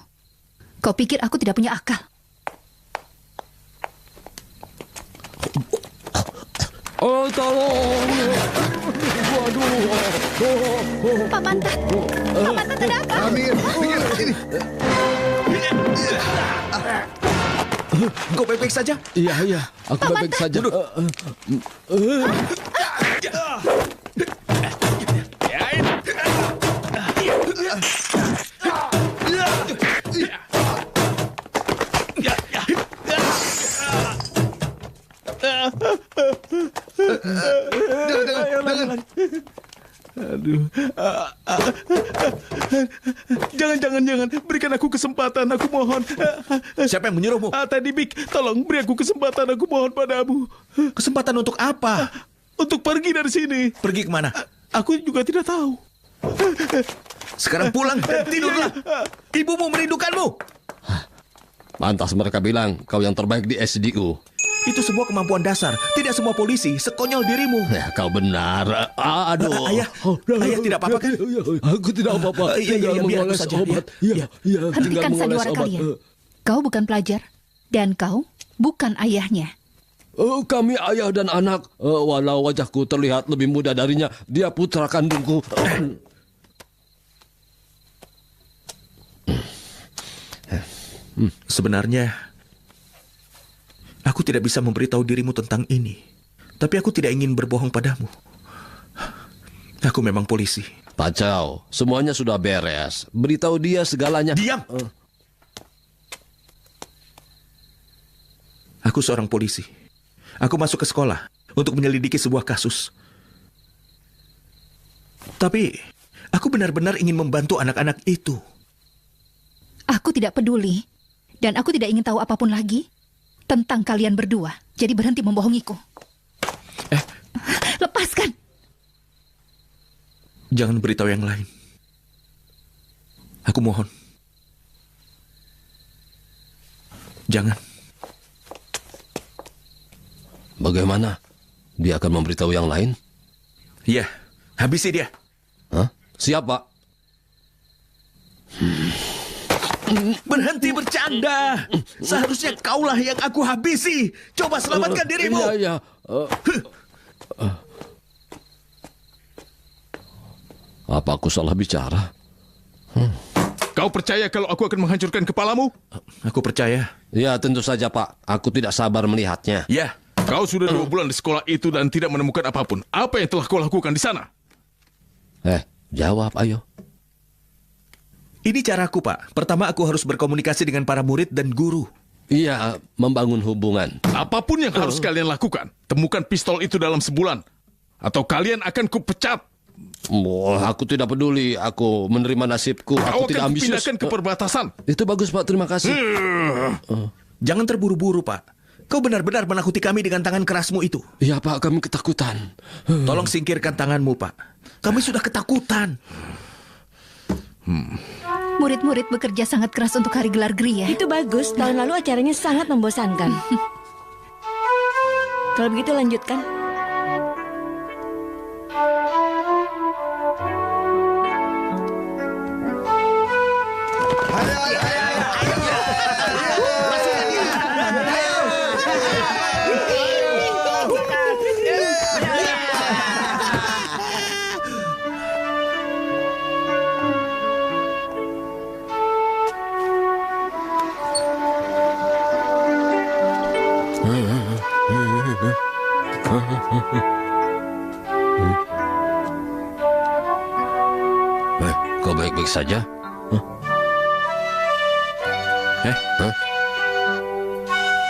[SPEAKER 3] Kau pikir aku tidak punya akal?
[SPEAKER 2] Oh, tolong. Waduh.
[SPEAKER 3] Pak Mantat. Pak Mantat ada apa?
[SPEAKER 5] Minggir, sini.
[SPEAKER 1] Kau baik-baik saja?
[SPEAKER 2] Iya. Aku baik-baik saja.
[SPEAKER 1] Aduh. Jangan. Berikan aku kesempatan, aku mohon.
[SPEAKER 5] Siapa yang menyuruhmu?
[SPEAKER 1] Tadi Big, tolong beri aku kesempatan, aku mohon padamu.
[SPEAKER 5] Kesempatan untuk apa?
[SPEAKER 1] Untuk pergi dari sini.
[SPEAKER 5] Pergi kemana?
[SPEAKER 1] Aku juga tidak tahu.
[SPEAKER 5] Sekarang pulang dan tidurlah. Ibumu merindukanmu.
[SPEAKER 2] Pantas mereka bilang kau yang terbaik di SDU.
[SPEAKER 1] Itu semua kemampuan dasar. Tidak semua polisi sekonyol dirimu.
[SPEAKER 2] Ya, kau benar. Aduh.
[SPEAKER 1] Ayah tidak apa-apa kan?
[SPEAKER 2] Aku tidak apa-apa.
[SPEAKER 1] Iya, biar aku saja.
[SPEAKER 2] Obat.
[SPEAKER 3] Hentikan sandiwara kalian. Kau bukan pelajar, dan kau bukan ayahnya.
[SPEAKER 2] Kami ayah dan anak. Walau wajahku terlihat lebih muda darinya, dia putra kandungku.
[SPEAKER 1] Sebenarnya, aku tidak bisa memberitahu dirimu tentang ini. Tapi aku tidak ingin berbohong padamu. Aku memang polisi.
[SPEAKER 2] Pacau, semuanya sudah beres. Beritahu dia segalanya.
[SPEAKER 1] Diam! Aku seorang polisi. Aku masuk ke sekolah untuk menyelidiki sebuah kasus. Tapi, aku benar-benar ingin membantu anak-anak itu.
[SPEAKER 3] Aku tidak peduli. Dan aku tidak ingin tahu apapun lagi tentang kalian berdua. Jadi berhenti membohongiku. Lepaskan!
[SPEAKER 1] Jangan beritahu yang lain. Aku mohon. Jangan.
[SPEAKER 2] Bagaimana? Dia akan memberitahu yang lain?
[SPEAKER 1] Iya, habisi dia.
[SPEAKER 2] Hah? Siapa?
[SPEAKER 1] Berhenti bercanda. Seharusnya kaulah yang aku habisi. Coba selamatkan dirimu.
[SPEAKER 2] Iya. Apa aku salah bicara?
[SPEAKER 6] Kau percaya kalau aku akan menghancurkan kepalamu?
[SPEAKER 1] Aku percaya.
[SPEAKER 2] Ya, tentu saja, Pak. Aku tidak sabar melihatnya.
[SPEAKER 1] Ya.
[SPEAKER 6] Kau sudah 2 bulan di sekolah itu dan tidak menemukan apapun. Apa yang telah kau lakukan di sana?
[SPEAKER 2] Jawab, ayo.
[SPEAKER 1] Ini caraku, Pak. Pertama, aku harus berkomunikasi dengan para murid dan guru.
[SPEAKER 2] Iya, membangun hubungan.
[SPEAKER 6] Apapun yang harus kalian lakukan, temukan pistol itu dalam sebulan. Atau kalian akan kupecat.
[SPEAKER 2] Aku tidak peduli. Aku menerima nasibku. Aku tidak ambisius.
[SPEAKER 6] Kau akan kupindahkan ke perbatasan.
[SPEAKER 2] Itu bagus, Pak. Terima kasih.
[SPEAKER 1] Jangan terburu-buru, Pak. Kau benar-benar menakuti kami dengan tangan kerasmu itu.
[SPEAKER 2] Iya, Pak. Kami ketakutan.
[SPEAKER 1] Tolong singkirkan tanganmu, Pak. Kami sudah ketakutan.
[SPEAKER 3] Murid-murid bekerja sangat keras untuk hari gelar GRI ya.
[SPEAKER 12] Itu bagus. Tahun lalu acaranya sangat membosankan. Kalau begitu lanjutkan.
[SPEAKER 2] Kau baik-baik saja?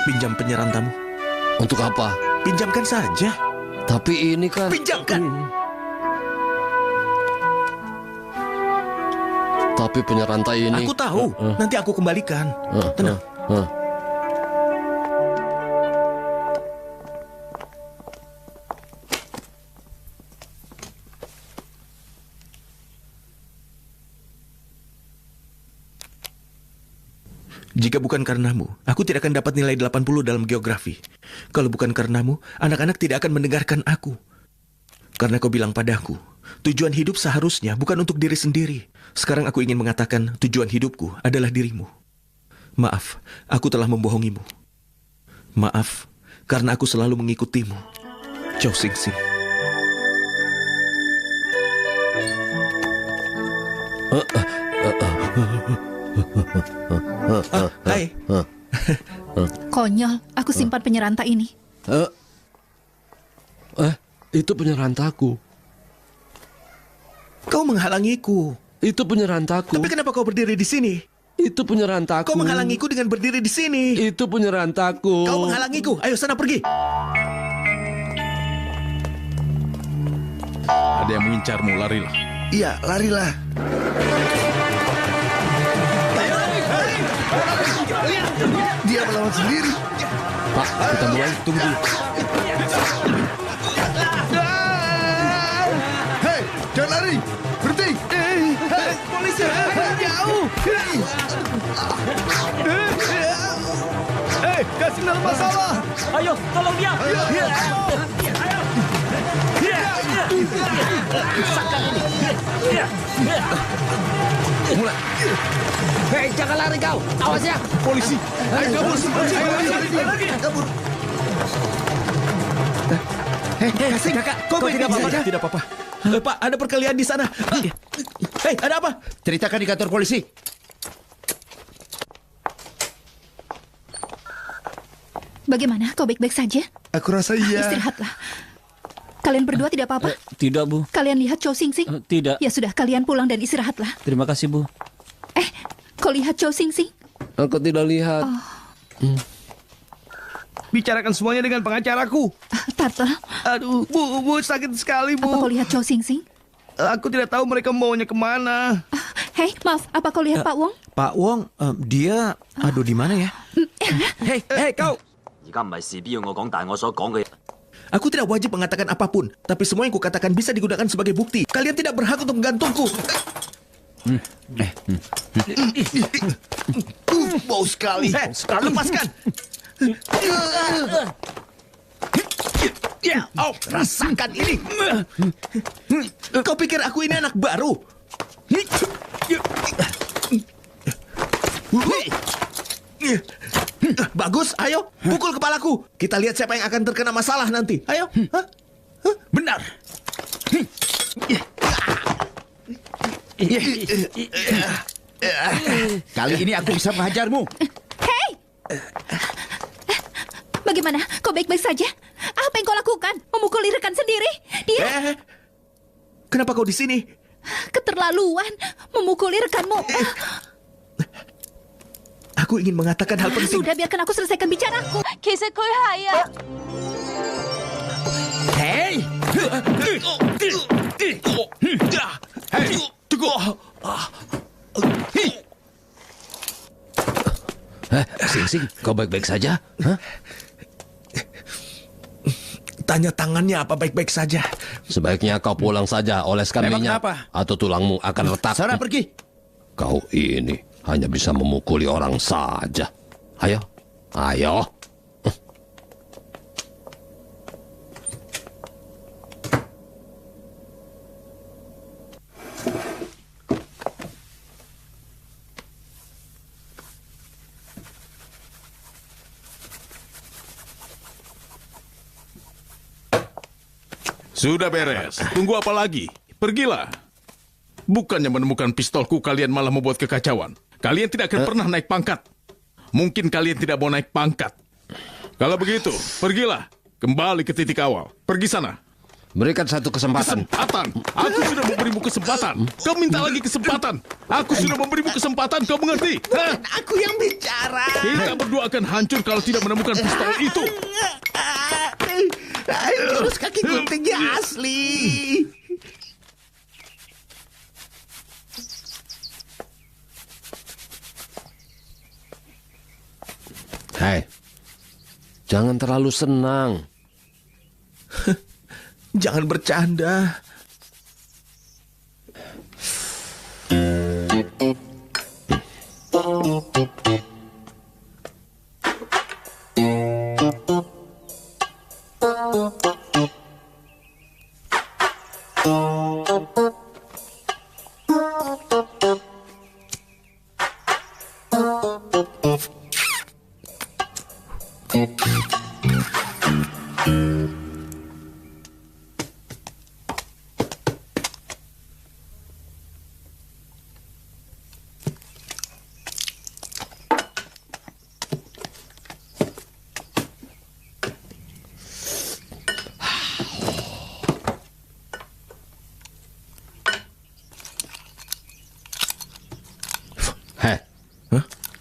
[SPEAKER 1] Pinjam penyerantamu.
[SPEAKER 2] Untuk apa?
[SPEAKER 1] Pinjamkan saja.
[SPEAKER 2] Tapi ini kan...
[SPEAKER 1] Pinjamkan!
[SPEAKER 2] Tapi penyerantai ini...
[SPEAKER 1] Aku tahu. Nanti aku kembalikan. Tenang. Jika bukan karenamu, aku tidak akan dapat nilai 80 dalam geografi. Kalau bukan karenamu, anak-anak tidak akan mendengarkan aku. Karena kau bilang padaku, tujuan hidup seharusnya bukan untuk diri sendiri. Sekarang aku ingin mengatakan tujuan hidupku adalah dirimu. Maaf, aku telah membohongimu. Maaf, karena aku selalu mengikutimu. Chow Sing Sing. Hai.
[SPEAKER 3] Konyol, aku simpan penyerantai ini.
[SPEAKER 2] Itu penyerantaku.
[SPEAKER 1] Kau menghalangiku.
[SPEAKER 2] Itu penyerantaku.
[SPEAKER 1] Tapi kenapa kau berdiri di sini?
[SPEAKER 2] Itu penyerantaku.
[SPEAKER 1] Kau menghalangiku dengan berdiri di sini.
[SPEAKER 2] Itu penyerantaku.
[SPEAKER 1] Kau menghalangiku. Ayo sana pergi.
[SPEAKER 6] Ada yang mengincarmu, larilah.
[SPEAKER 5] Iya, larilah. Dia melawan sendiri.
[SPEAKER 2] Pak, kita mulai. Tunggu dulu.
[SPEAKER 5] Hei, jangan lari. Berhenti.
[SPEAKER 4] Polisi, jauh. Kasih dalam masalah.
[SPEAKER 9] Ayo, tolong dia.
[SPEAKER 4] Rasakan ini.
[SPEAKER 5] Mulai.
[SPEAKER 2] Hei, jangan lari kau. Awas ya.
[SPEAKER 1] Polisi. Ayo kabur.
[SPEAKER 5] Kabur.
[SPEAKER 1] Kasih kakak. Kau tidak apa-apa kan? Tidak apa-apa. Pak, ada perkelahian di sana. Hei, ada apa?
[SPEAKER 13] Ceritakan di kantor polisi.
[SPEAKER 3] Bagaimana? Kau baik-baik saja?
[SPEAKER 5] Aku rasa iya.
[SPEAKER 3] Istirahatlah. Kalian berdua tidak apa-apa?
[SPEAKER 9] Tidak, Bu.
[SPEAKER 3] Kalian lihat Chow Sing Sing?
[SPEAKER 9] Tidak.
[SPEAKER 3] Ya sudah, kalian pulang dan istirahatlah.
[SPEAKER 9] Terima kasih, Bu.
[SPEAKER 3] Kau lihat Chow Sing Sing?
[SPEAKER 2] Aku tidak lihat.
[SPEAKER 4] Bicarakan semuanya dengan pengacaraku.
[SPEAKER 3] Tata.
[SPEAKER 4] Aduh, Bu, sakit sekali, Bu.
[SPEAKER 3] Apa kau lihat Chow Sing Sing?
[SPEAKER 4] Aku tidak tahu mereka maunya kemana.
[SPEAKER 3] Hei, maaf, apa kau lihat Pak Wong?
[SPEAKER 8] Pak Wong, dia aduh di mana ya?
[SPEAKER 1] Hei, kau.
[SPEAKER 11] 而家唔係事必要我講，但係我所講嘅。
[SPEAKER 1] Aku tidak wajib mengatakan apapun, tapi semua yang kukatakan bisa digunakan sebagai bukti. Kalian tidak berhak untuk menggantungku.
[SPEAKER 5] Bau sekali.
[SPEAKER 1] Lepaskan. Rasakan ini. Kau pikir aku ini anak baru? Bagus, ayo pukul kepalaku. Kita lihat siapa yang akan terkena masalah nanti. Ayo.
[SPEAKER 8] Benar.
[SPEAKER 13] Kali ini aku bisa menghajarmu.
[SPEAKER 3] Hei! Bagaimana? Kau baik-baik saja? Apa yang kau lakukan? Memukuli rekan sendiri? Dia...
[SPEAKER 1] Kenapa kau di sini?
[SPEAKER 3] Keterlaluan. Memukuli rekanmu.
[SPEAKER 1] Aku ingin mengatakan hal penting.
[SPEAKER 3] Sudah, biarkan aku selesaikan bicaraku.
[SPEAKER 14] 其實佢係啊。
[SPEAKER 1] Hei! Hei, tunggu.
[SPEAKER 2] Sing, kau baik-baik saja? Hah?
[SPEAKER 1] Tanya tangannya apa baik-baik saja.
[SPEAKER 2] Sebaiknya kau pulang saja, oleskan
[SPEAKER 13] Memang
[SPEAKER 2] minyak.
[SPEAKER 13] kenapa?
[SPEAKER 2] Atau tulangmu akan retak.
[SPEAKER 13] Sana pergi.
[SPEAKER 2] Kau ini hanya bisa memukuli orang saja. Ayo, ayo.
[SPEAKER 6] Sudah beres. Tunggu apa lagi? Pergilah. Bukannya menemukan pistolku, kalian malah membuat kekacauan. Kalian tidak akan pernah naik pangkat. Mungkin kalian tidak mau naik pangkat. Kalau begitu, pergilah. Kembali ke titik awal. Pergi sana.
[SPEAKER 2] Berikan satu kesempatan.
[SPEAKER 6] Kesempatan? Aku sudah memberimu kesempatan. Kau minta lagi kesempatan. Aku sudah memberimu kesempatan, kau mengerti? Hah?
[SPEAKER 1] Aku yang bicara.
[SPEAKER 6] Kita berdua akan hancur kalau tidak menemukan pistol itu.
[SPEAKER 1] Terus kaki guntingnya asli.
[SPEAKER 2] Hei, jangan terlalu senang.
[SPEAKER 1] Jangan bercanda.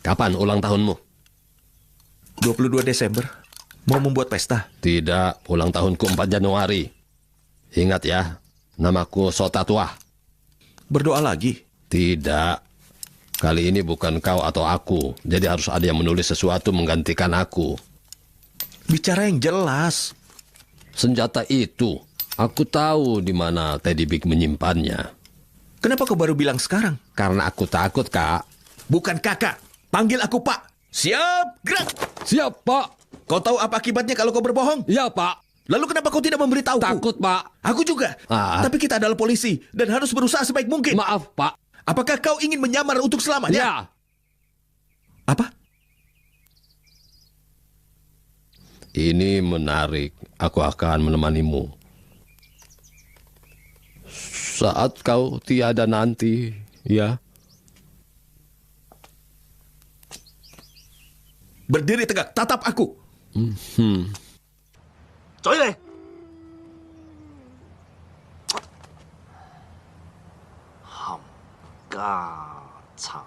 [SPEAKER 2] Kapan ulang tahunmu?
[SPEAKER 1] 22 Desember. Mau membuat pesta?
[SPEAKER 2] Tidak, ulang tahunku 4 Januari. Ingat ya, namaku Sota Tua.
[SPEAKER 1] Berdoa lagi?
[SPEAKER 2] Tidak. Kali ini bukan kau atau aku. Jadi harus ada yang menulis sesuatu menggantikan aku.
[SPEAKER 1] Bicara yang jelas.
[SPEAKER 2] Senjata itu, aku tahu di mana Teddy Big menyimpannya.
[SPEAKER 1] Kenapa kau baru bilang sekarang?
[SPEAKER 2] Karena aku takut, Kak.
[SPEAKER 1] Bukan kakak. Panggil aku Pak. Siap, gerak.
[SPEAKER 2] Siap, Pak.
[SPEAKER 1] Kau tahu apa akibatnya kalau kau berbohong?
[SPEAKER 2] Ya, Pak.
[SPEAKER 1] Lalu kenapa kau tidak memberitahuku?
[SPEAKER 2] Takut, Pak.
[SPEAKER 1] Aku juga. Tapi kita adalah polisi dan harus berusaha sebaik mungkin.
[SPEAKER 2] Maaf, Pak.
[SPEAKER 1] Apakah kau ingin menyamar untuk selamanya?
[SPEAKER 2] Ya.
[SPEAKER 1] Apa?
[SPEAKER 2] Ini menarik. Aku akan menemanimu. Saat kau tiada nanti, ya.
[SPEAKER 1] Berdiri tegak, tatap aku.
[SPEAKER 11] 嘴嚟！冚家產！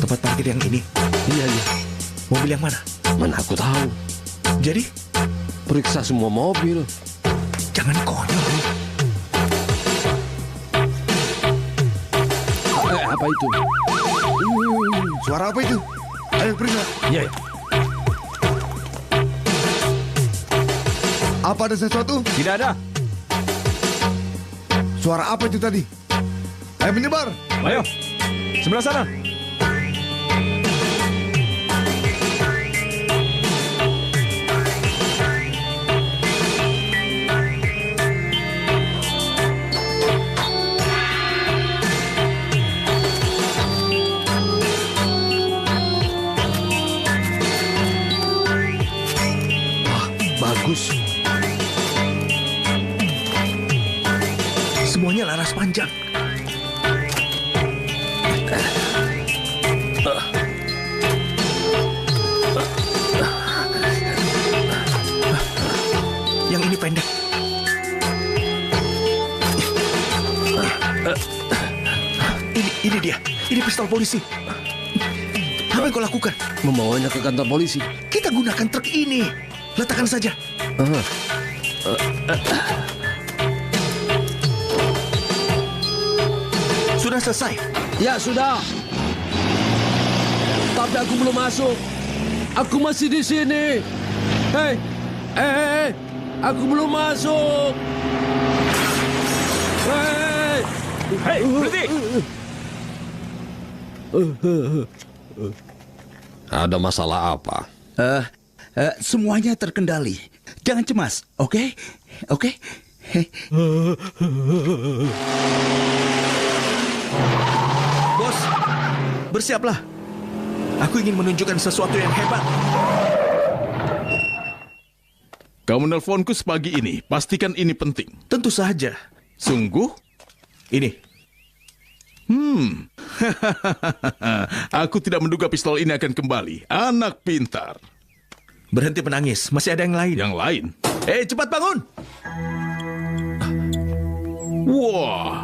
[SPEAKER 1] Tempat parkir yang ini?
[SPEAKER 2] Iya.
[SPEAKER 1] Mobil yang mana?
[SPEAKER 2] Mana aku tahu.
[SPEAKER 1] Jadi?
[SPEAKER 2] Periksa semua mobil.
[SPEAKER 1] Jangan konyol.
[SPEAKER 2] Apa itu?
[SPEAKER 5] Suara apa itu? Ayo periksa.
[SPEAKER 8] Ya.
[SPEAKER 5] Apa ada sesuatu?
[SPEAKER 8] Tidak ada.
[SPEAKER 5] Suara apa itu tadi? Ayo menyebar.
[SPEAKER 8] Ayo. Sebelah sana.
[SPEAKER 1] Bagus. Semuanya laras panjang. Yang ini pendek. Ini dia. Ini pistol polisi. Apa yang kau lakukan?
[SPEAKER 2] Membawanya ke kantor polisi.
[SPEAKER 1] Kita gunakan truk ini. Letakkan saja. Sudah selesai?
[SPEAKER 2] Ya, sudah. Tapi aku belum masuk. Aku masih di sini. Hei. Aku belum masuk.
[SPEAKER 8] Hei, berhenti.
[SPEAKER 2] Ada masalah apa?
[SPEAKER 13] Semuanya terkendali. Jangan cemas, oke? Oke?
[SPEAKER 1] Bos, bersiaplah. Aku ingin menunjukkan sesuatu yang hebat.
[SPEAKER 6] Kau menelponku sepagi ini. Pastikan ini penting.
[SPEAKER 1] Tentu saja.
[SPEAKER 6] Sungguh?
[SPEAKER 1] Ini.
[SPEAKER 6] Aku tidak menduga pistol ini akan kembali. Anak pintar.
[SPEAKER 1] Berhenti menangis. Masih ada yang lain.
[SPEAKER 6] Yang lain?
[SPEAKER 1] Cepat bangun!
[SPEAKER 6] Wah.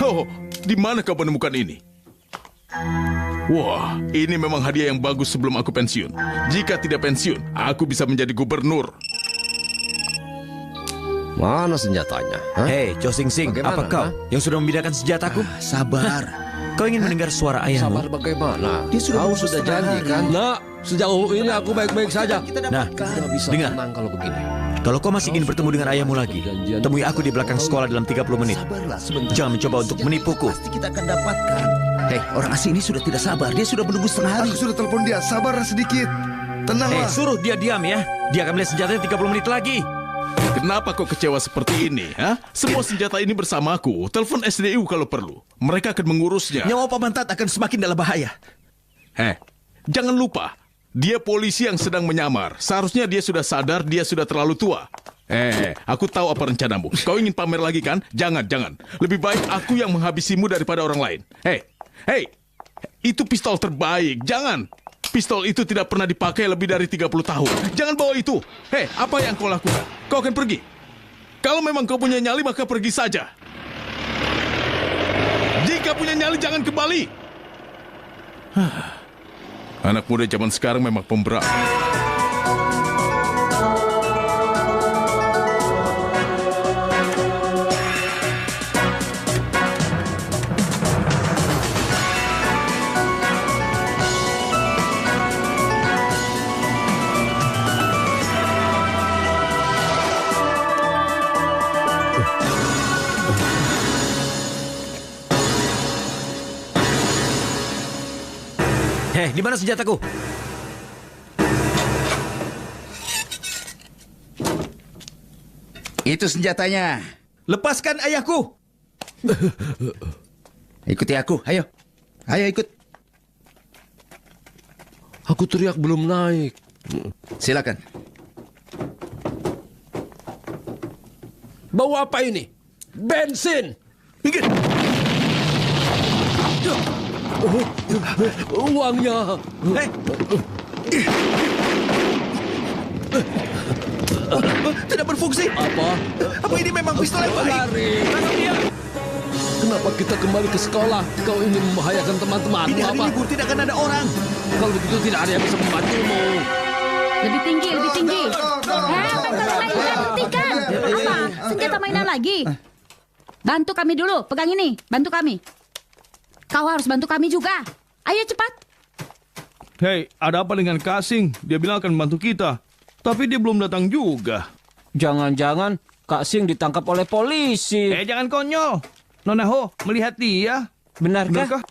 [SPEAKER 6] Oh, di mana kau menemukan ini? Wah, ini memang hadiah yang bagus sebelum aku pensiun. Jika tidak pensiun, aku bisa menjadi gubernur.
[SPEAKER 2] Mana senjatanya?
[SPEAKER 8] Hei, Cho Sing Sing, apa kau yang sudah membedakan senjataku?
[SPEAKER 13] Sabar.
[SPEAKER 8] Kau ingin mendengar suara ayahmu?
[SPEAKER 2] Sabar bagaimana?
[SPEAKER 13] Dia sudah
[SPEAKER 2] Kau
[SPEAKER 13] berusaha
[SPEAKER 2] sudah
[SPEAKER 13] setengah
[SPEAKER 2] janji
[SPEAKER 13] hari.
[SPEAKER 2] kan? Nah, sejauh ini aku baik-baik saja.
[SPEAKER 8] Nah,
[SPEAKER 2] Tidak bisa
[SPEAKER 8] dengar.
[SPEAKER 2] tenang kalau begini.
[SPEAKER 8] Kalau kau masih ingin bertemu dengan ayahmu lagi, temui aku di belakang sekolah dalam 30 menit.
[SPEAKER 13] Sabarlah sebentar.
[SPEAKER 8] Jangan mencoba untuk menipuku.
[SPEAKER 13] Pasti kita akan dapatkan. Hei, orang asing ini sudah tidak sabar. Dia sudah menunggu setengah hari.
[SPEAKER 5] Aku sudah telepon dia. Sabarlah sedikit. Tenanglah.
[SPEAKER 8] Suruh dia diam ya. Dia akan melihat senjatanya 30 menit lagi.
[SPEAKER 6] Kenapa kau kecewa seperti ini? Semua senjata ini bersamaku. Telepon SDU kalau perlu. Mereka akan mengurusnya.
[SPEAKER 1] Nyawa Paman Tat akan semakin dalam bahaya.
[SPEAKER 6] Jangan lupa. Dia polisi yang sedang menyamar. Seharusnya dia sudah sadar dia sudah terlalu tua. Aku tahu apa rencanamu. Kau ingin pamer lagi kan? Jangan. Lebih baik aku yang menghabisimu daripada orang lain. Hei, itu pistol terbaik. Jangan. Pistol itu tidak pernah dipakai lebih dari 30 tahun. Jangan bawa itu. Apa yang kau lakukan? Kau akan pergi. Kalau memang kau punya nyali, maka pergi saja. Jika punya nyali jangan kembali. Anak muda zaman sekarang memang pemberani.
[SPEAKER 8] Di mana senjataku?
[SPEAKER 13] Itu senjatanya.
[SPEAKER 1] Lepaskan ayahku.
[SPEAKER 13] Ikuti aku, ayo. Ayo ikut.
[SPEAKER 2] Aku teriak belum naik.
[SPEAKER 13] Silakan.
[SPEAKER 2] Bawa apa ini? Bensin.
[SPEAKER 1] Minggir.
[SPEAKER 2] Uangnya.
[SPEAKER 1] Tidak berfungsi. Apa ini memang pistol yang baik?
[SPEAKER 2] Lari. Kenapa kita kembali ke sekolah? Kau ingin membahayakan teman-teman?
[SPEAKER 1] Ini hari libur, tidak akan ada orang.
[SPEAKER 2] Kalau begitu tidak ada yang bisa membantumu.
[SPEAKER 7] Lebih tinggi, lebih tinggi. Bentar mainan, hentikan. Apa? Senjata mainan lagi? Bantu kami dulu, pegang ini. Bantu kami. Kau harus bantu kami juga. Ayo cepat.
[SPEAKER 4] Hei, ada apa dengan Kasing? Dia bilang akan membantu kita. Tapi dia belum datang juga.
[SPEAKER 9] Jangan-jangan Kak Sing ditangkap oleh polisi.
[SPEAKER 4] Jangan konyol. Nona Ho, melihat dia.
[SPEAKER 9] Benarkah?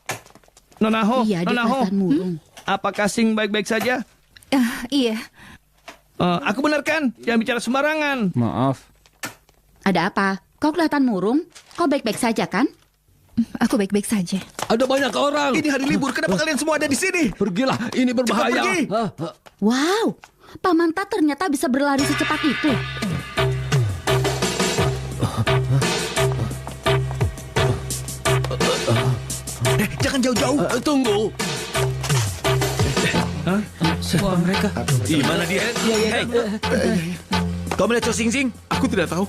[SPEAKER 4] Nona Ho,
[SPEAKER 7] Iya, dia
[SPEAKER 4] Nona Ho.
[SPEAKER 7] kelihatan murung.
[SPEAKER 4] Apa Kasing baik-baik saja?
[SPEAKER 3] Iya.
[SPEAKER 4] Aku benar kan? Jangan bicara sembarangan.
[SPEAKER 9] Maaf.
[SPEAKER 7] Ada apa? Kau kelihatan murung. Kau baik-baik saja kan?
[SPEAKER 3] Aku baik-baik saja.
[SPEAKER 2] Ada banyak orang.
[SPEAKER 1] Ini hari libur, kenapa kalian semua ada di sini?
[SPEAKER 2] Pergilah, ini berbahaya.
[SPEAKER 1] Cepat pergi.
[SPEAKER 7] Wow, Paman Ta ternyata bisa berlari secepat itu.
[SPEAKER 1] Jangan jauh-jauh.
[SPEAKER 2] Tunggu.
[SPEAKER 8] Siapa mereka? Di mana dia? Hei. Kau melihat Cho Sing Sing?
[SPEAKER 6] Aku tidak tahu.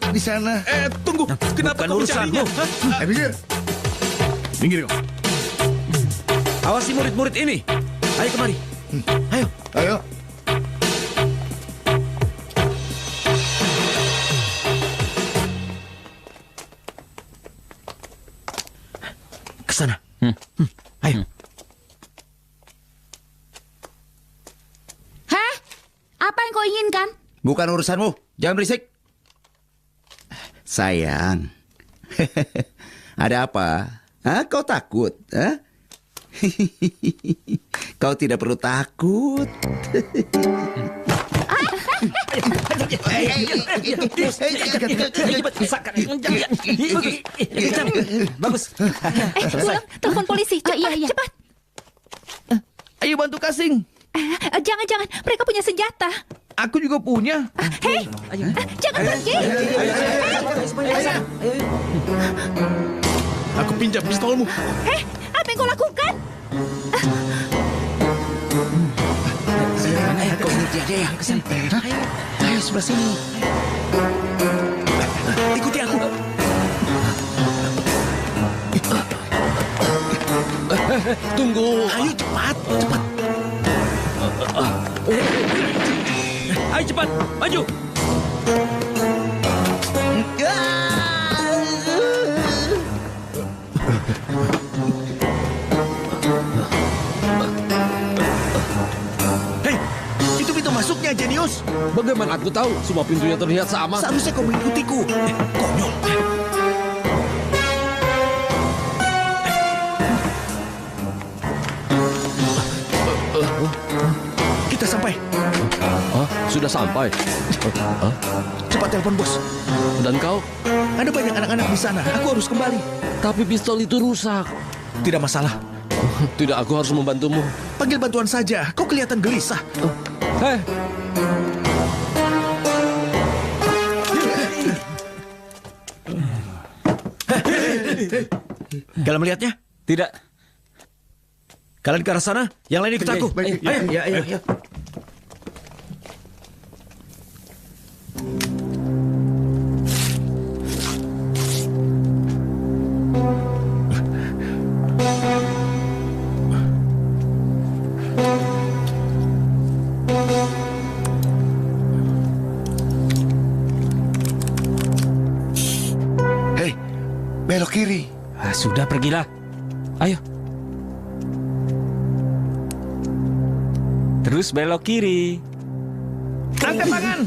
[SPEAKER 5] Di sana.
[SPEAKER 1] Tunggu. Kenapa
[SPEAKER 8] Bukan
[SPEAKER 1] kau mencarinya?
[SPEAKER 8] urusanmu.
[SPEAKER 5] Minggir.
[SPEAKER 6] Minggir kau.
[SPEAKER 8] Awasi murid-murid ini. Ayo kemari. Ayo.
[SPEAKER 5] Ayo.
[SPEAKER 8] Ke sana. Ayo.
[SPEAKER 7] Heh? Apa yang kau inginkan?
[SPEAKER 13] Bukan urusanmu. Jangan berisik. Sayang. Ada apa? Hah? Kau takut? Hah? Kau tidak perlu takut.
[SPEAKER 9] Bagus.
[SPEAKER 3] Pulang, telepon polisi. Cepat,
[SPEAKER 7] iya.
[SPEAKER 3] cepat.
[SPEAKER 4] Ayo bantu Kasing.
[SPEAKER 3] Jangan-jangan, mereka punya senjata.
[SPEAKER 4] Aku juga punya.
[SPEAKER 3] Hei, jangan pergi.
[SPEAKER 6] Aku pinjam pistolmu.
[SPEAKER 3] Hei, apa yang kau lakukan?
[SPEAKER 13] Ayo, kau ngerti aja ya. Kesana. Ayo, sebelah sini.
[SPEAKER 1] Ikuti aku.
[SPEAKER 2] Tunggu.
[SPEAKER 1] Ayo cepat, cepat.
[SPEAKER 8] Ayo cepat, maju.
[SPEAKER 1] Hei, itu pintu masuknya, Jenius.
[SPEAKER 2] Bagaimana aku tahu? Semua pintunya terlihat sama.
[SPEAKER 1] Seharusnya kau mengikutiku. Konyol. Kita sampai.
[SPEAKER 2] Sudah sampai.
[SPEAKER 1] Cepat telepon bos.
[SPEAKER 2] Dan kau?
[SPEAKER 1] Ada banyak anak-anak di sana. Aku harus kembali.
[SPEAKER 2] Tapi pistol itu rusak.
[SPEAKER 1] Tidak masalah.
[SPEAKER 2] Tidak, aku harus membantumu.
[SPEAKER 1] Panggil bantuan saja. Kau kelihatan gelisah.
[SPEAKER 2] Hei.
[SPEAKER 8] Kalian melihatnya?
[SPEAKER 9] Tidak.
[SPEAKER 8] Kalian ke arah sana, yang lain ikut aku. Ayo.
[SPEAKER 9] sudah, pergilah. Ayo. Terus belok kiri.
[SPEAKER 4] Angkat tangan.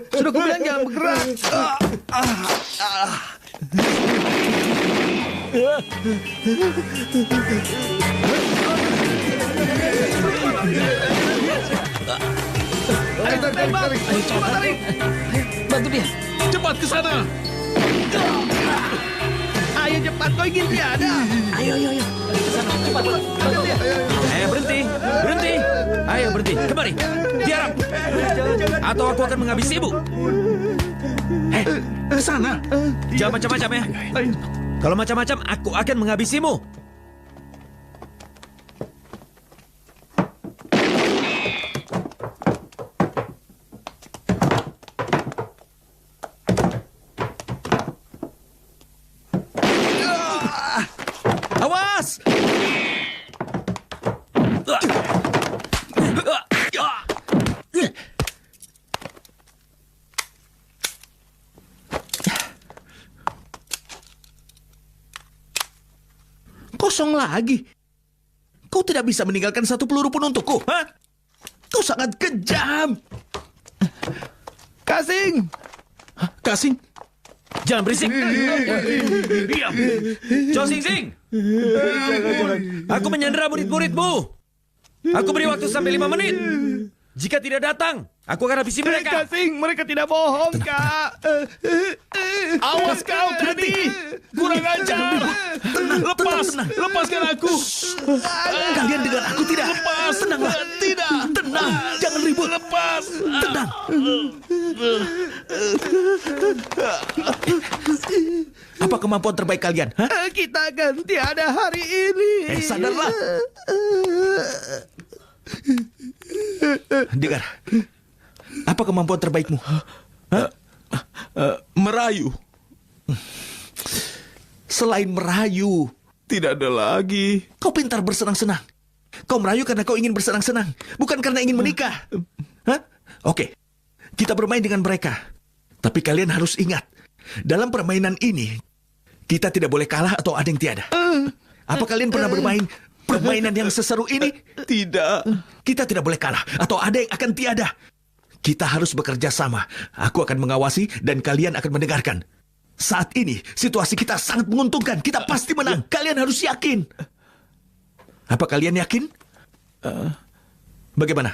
[SPEAKER 4] Sudah kubilang jangan bergerak.
[SPEAKER 6] Ayo tarik.
[SPEAKER 4] Ayo coba tarik.
[SPEAKER 3] Bantu dia.
[SPEAKER 6] Cepat ke sana.
[SPEAKER 4] Ayo cepat, kau ingin tiada.
[SPEAKER 9] Ayo. Ke sana, cepat. Berhenti. Ayo berhenti, kemari. Tiarap. Atau aku akan menghabisimu.
[SPEAKER 4] Ke sana.
[SPEAKER 9] Jangan macam-macam ya. Kalau macam-macam, aku akan menghabisimu. Awas!
[SPEAKER 1] Kosong lagi. Kau tidak bisa meninggalkan satu peluru pun untukku, hah? Kau sangat kejam.
[SPEAKER 4] Kasing.
[SPEAKER 1] Kasing?
[SPEAKER 9] Jangan berisik. Diam. Chow Sing Sing. Aku menyandera murid-muridmu. Aku beri waktu sampai 5 menit. Jika tidak datang, aku akan habisi mereka.
[SPEAKER 4] Kasing, mereka tidak bohong, Kak.
[SPEAKER 6] Awas kau, Tani. Kurang ajar. Lepaskan aku.
[SPEAKER 1] Kalian dengar aku tidak?
[SPEAKER 6] Lepas.
[SPEAKER 1] Tenanglah.
[SPEAKER 6] Tidak.
[SPEAKER 1] Tenang. Jangan ribut.
[SPEAKER 6] Lepas.
[SPEAKER 1] Tenang. Apa kemampuan terbaik kalian? Hah?
[SPEAKER 4] Kita akan tiada hari ini.
[SPEAKER 1] Sadarlah. Dengar. Apa kemampuan terbaikmu? Hah?
[SPEAKER 6] Merayu.
[SPEAKER 1] Selain merayu,
[SPEAKER 6] tidak ada lagi.
[SPEAKER 1] Kau pintar bersenang-senang. Kau merayu karena kau ingin bersenang-senang, bukan karena ingin menikah. Hah? Oke, kita bermain dengan mereka. Tapi kalian harus ingat, dalam permainan ini, kita tidak boleh kalah atau ada yang tiada. Apa kalian pernah bermain permainan yang seseru ini?
[SPEAKER 6] Tidak.
[SPEAKER 1] Kita tidak boleh kalah atau ada yang akan tiada. Kita harus bekerja sama. Aku akan mengawasi dan kalian akan mendengarkan. Saat ini, situasi kita sangat menguntungkan. Kita pasti menang. Kalian harus yakin. Apa kalian yakin? Bagaimana?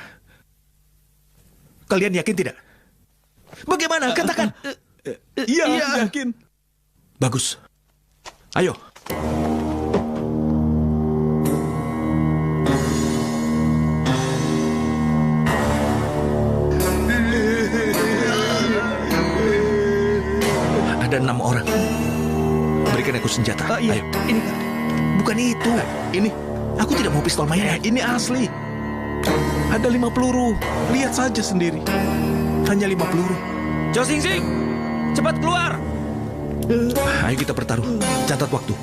[SPEAKER 1] Kalian yakin tidak? Bagaimana? Katakan.
[SPEAKER 6] Iya, yakin.
[SPEAKER 1] Bagus. Ayo. Ada 6 orang. Berikan aku senjata.
[SPEAKER 4] Iya.
[SPEAKER 1] Ayo.
[SPEAKER 4] Ini, Kak.
[SPEAKER 1] Bukan itu.
[SPEAKER 6] Ini.
[SPEAKER 1] Aku tidak mau pistol mainan.
[SPEAKER 6] Ini asli. Ada 5 peluru. Lihat saja sendiri.
[SPEAKER 1] Hanya 5 peluru.
[SPEAKER 9] Chow Sing Sing, cepat keluar.
[SPEAKER 1] Ayo kita bertaruh. Catat waktu.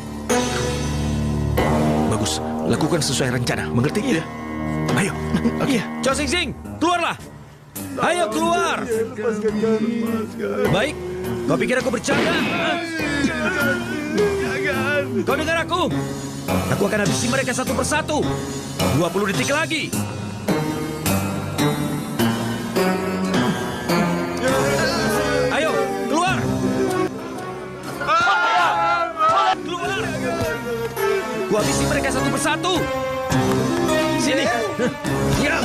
[SPEAKER 1] Bagus. Lakukan sesuai rencana. Mengerti?
[SPEAKER 6] Iya.
[SPEAKER 1] Ayo.
[SPEAKER 6] Iya.
[SPEAKER 9] Chow Sing Sing, keluarlah. Ayo keluar. Baik. Kau pikir aku bercanda? Kau dengar aku? Aku akan habisi mereka satu persatu. 20 detik lagi. Ayo, keluar. Keluar. Ku habisi mereka satu persatu. Sini. Diam.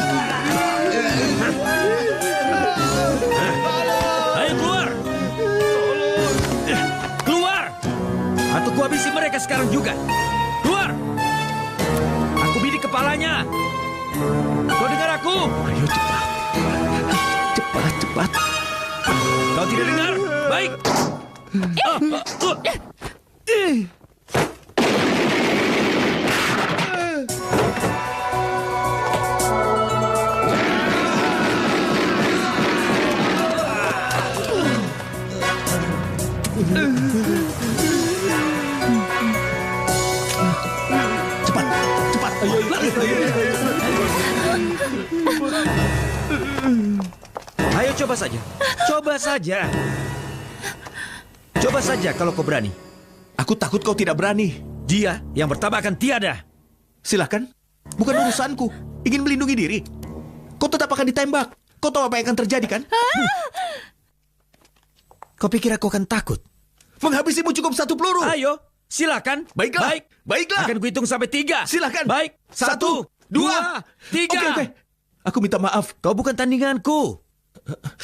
[SPEAKER 9] Ayo keluar. Keluar. Atau ku habisi mereka sekarang juga. Keluar. Aku bidik kepalanya. Kau dengar aku?
[SPEAKER 1] Ayo cepat. Cepat.
[SPEAKER 9] Kau tidak dengar? Baik.
[SPEAKER 1] Cepat.
[SPEAKER 9] Ayo coba saja. Coba saja. Coba saja kalau kau berani.
[SPEAKER 1] Aku takut kau tidak berani.
[SPEAKER 9] Dia yang pertama akan tiada.
[SPEAKER 1] Silakan. Bukan urusanku. Ingin melindungi diri. Kau tetap akan ditembak. Kau tahu apa yang akan terjadi kan?
[SPEAKER 9] Kau pikir aku akan takut?
[SPEAKER 1] Menghabisimu cukup 1 peluru.
[SPEAKER 9] Ayo, silakan.
[SPEAKER 1] Baiklah.
[SPEAKER 9] Baik.
[SPEAKER 1] Baiklah.
[SPEAKER 9] Akan kuhitung sampai 3.
[SPEAKER 1] Silakan.
[SPEAKER 9] Baik. 1, 2, 3.
[SPEAKER 1] Oke. Aku minta maaf.
[SPEAKER 9] Kau bukan tandinganku.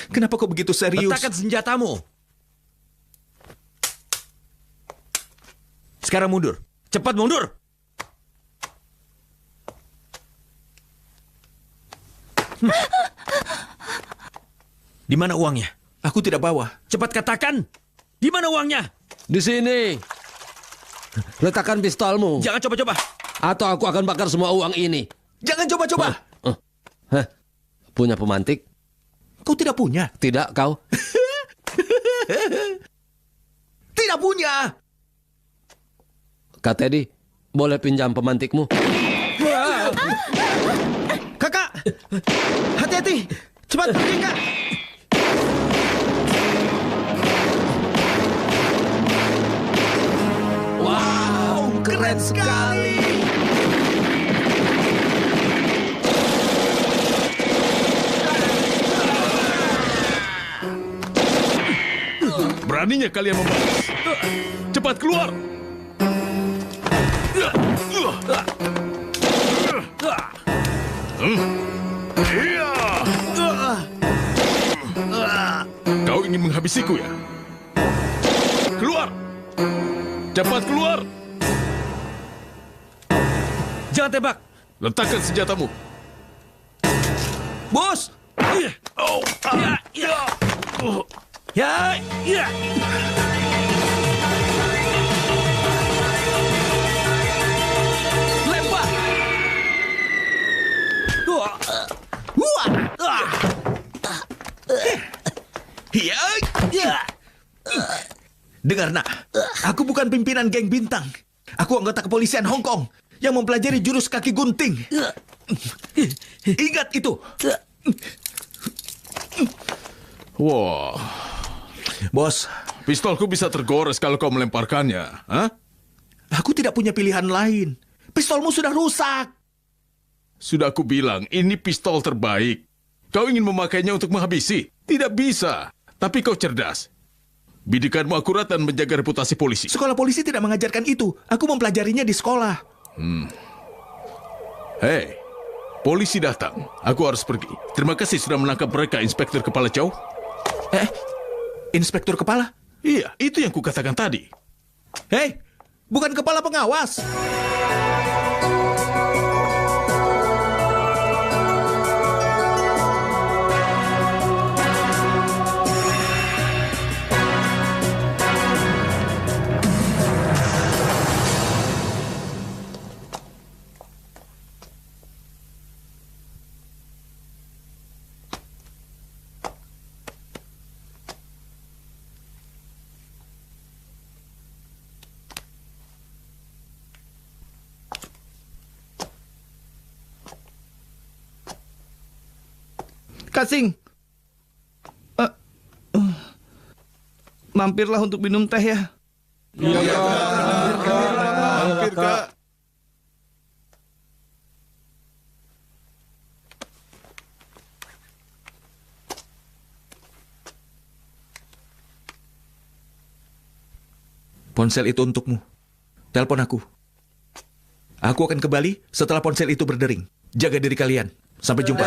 [SPEAKER 1] Kenapa kau begitu serius?
[SPEAKER 9] Letakkan senjatamu. Sekarang mundur. Cepat mundur. Di mana uangnya?
[SPEAKER 1] Aku tidak bawa.
[SPEAKER 9] Cepat katakan. Di mana uangnya?
[SPEAKER 2] Di sini. Letakkan pistolmu.
[SPEAKER 9] Jangan coba-coba.
[SPEAKER 2] Atau aku akan bakar semua uang ini.
[SPEAKER 1] Jangan coba-coba.
[SPEAKER 2] Punya pemantik?
[SPEAKER 1] Kau tidak punya?
[SPEAKER 2] Tidak, kau?
[SPEAKER 1] Tidak punya.
[SPEAKER 2] Kak Teddy, boleh pinjam pemantikmu?
[SPEAKER 9] Kakak, hati-hati. Cepat pergi, Kak.
[SPEAKER 1] Wow, keren sekali.
[SPEAKER 6] Beraninya kalian membalas. Cepat keluar. Kau ingin menghabisiku ya? Keluar! Cepat keluar!
[SPEAKER 9] Jangan tembak.
[SPEAKER 6] Letakkan senjatamu.
[SPEAKER 1] Bos!
[SPEAKER 9] Ya.
[SPEAKER 1] Lempar! Dengar nak, aku bukan pimpinan geng bintang. Aku anggota kepolisian Hong Kong yang mempelajari jurus kaki gunting. Ingat itu.
[SPEAKER 6] Wah,
[SPEAKER 1] Bos,
[SPEAKER 6] pistolku bisa tergores kalau kau melemparkannya. Hah?
[SPEAKER 1] aku tidak punya pilihan lain. Pistolmu sudah rusak.
[SPEAKER 6] Sudah aku bilang, ini pistol terbaik. Kau ingin memakainya untuk menghabisi? Tidak bisa. Tapi kau cerdas. Bidikanmu akurat dan menjaga reputasi polisi.
[SPEAKER 1] Sekolah polisi tidak mengajarkan itu. Aku mempelajarinya di sekolah.
[SPEAKER 6] Hei, polisi datang. Aku harus pergi. Terima kasih sudah menangkap mereka, Inspektur Kepala Chow.
[SPEAKER 1] Inspektur Kepala?
[SPEAKER 6] Iya, itu yang kukatakan tadi.
[SPEAKER 1] Hei, bukan kepala pengawas.
[SPEAKER 4] Kasing. Mampirlah untuk minum teh ya.
[SPEAKER 6] Iya, Mampir, Kak.
[SPEAKER 1] Ponsel itu untukmu. Telepon aku. Aku akan kembali setelah ponsel itu berdering. Jaga diri kalian. Sampai jumpa.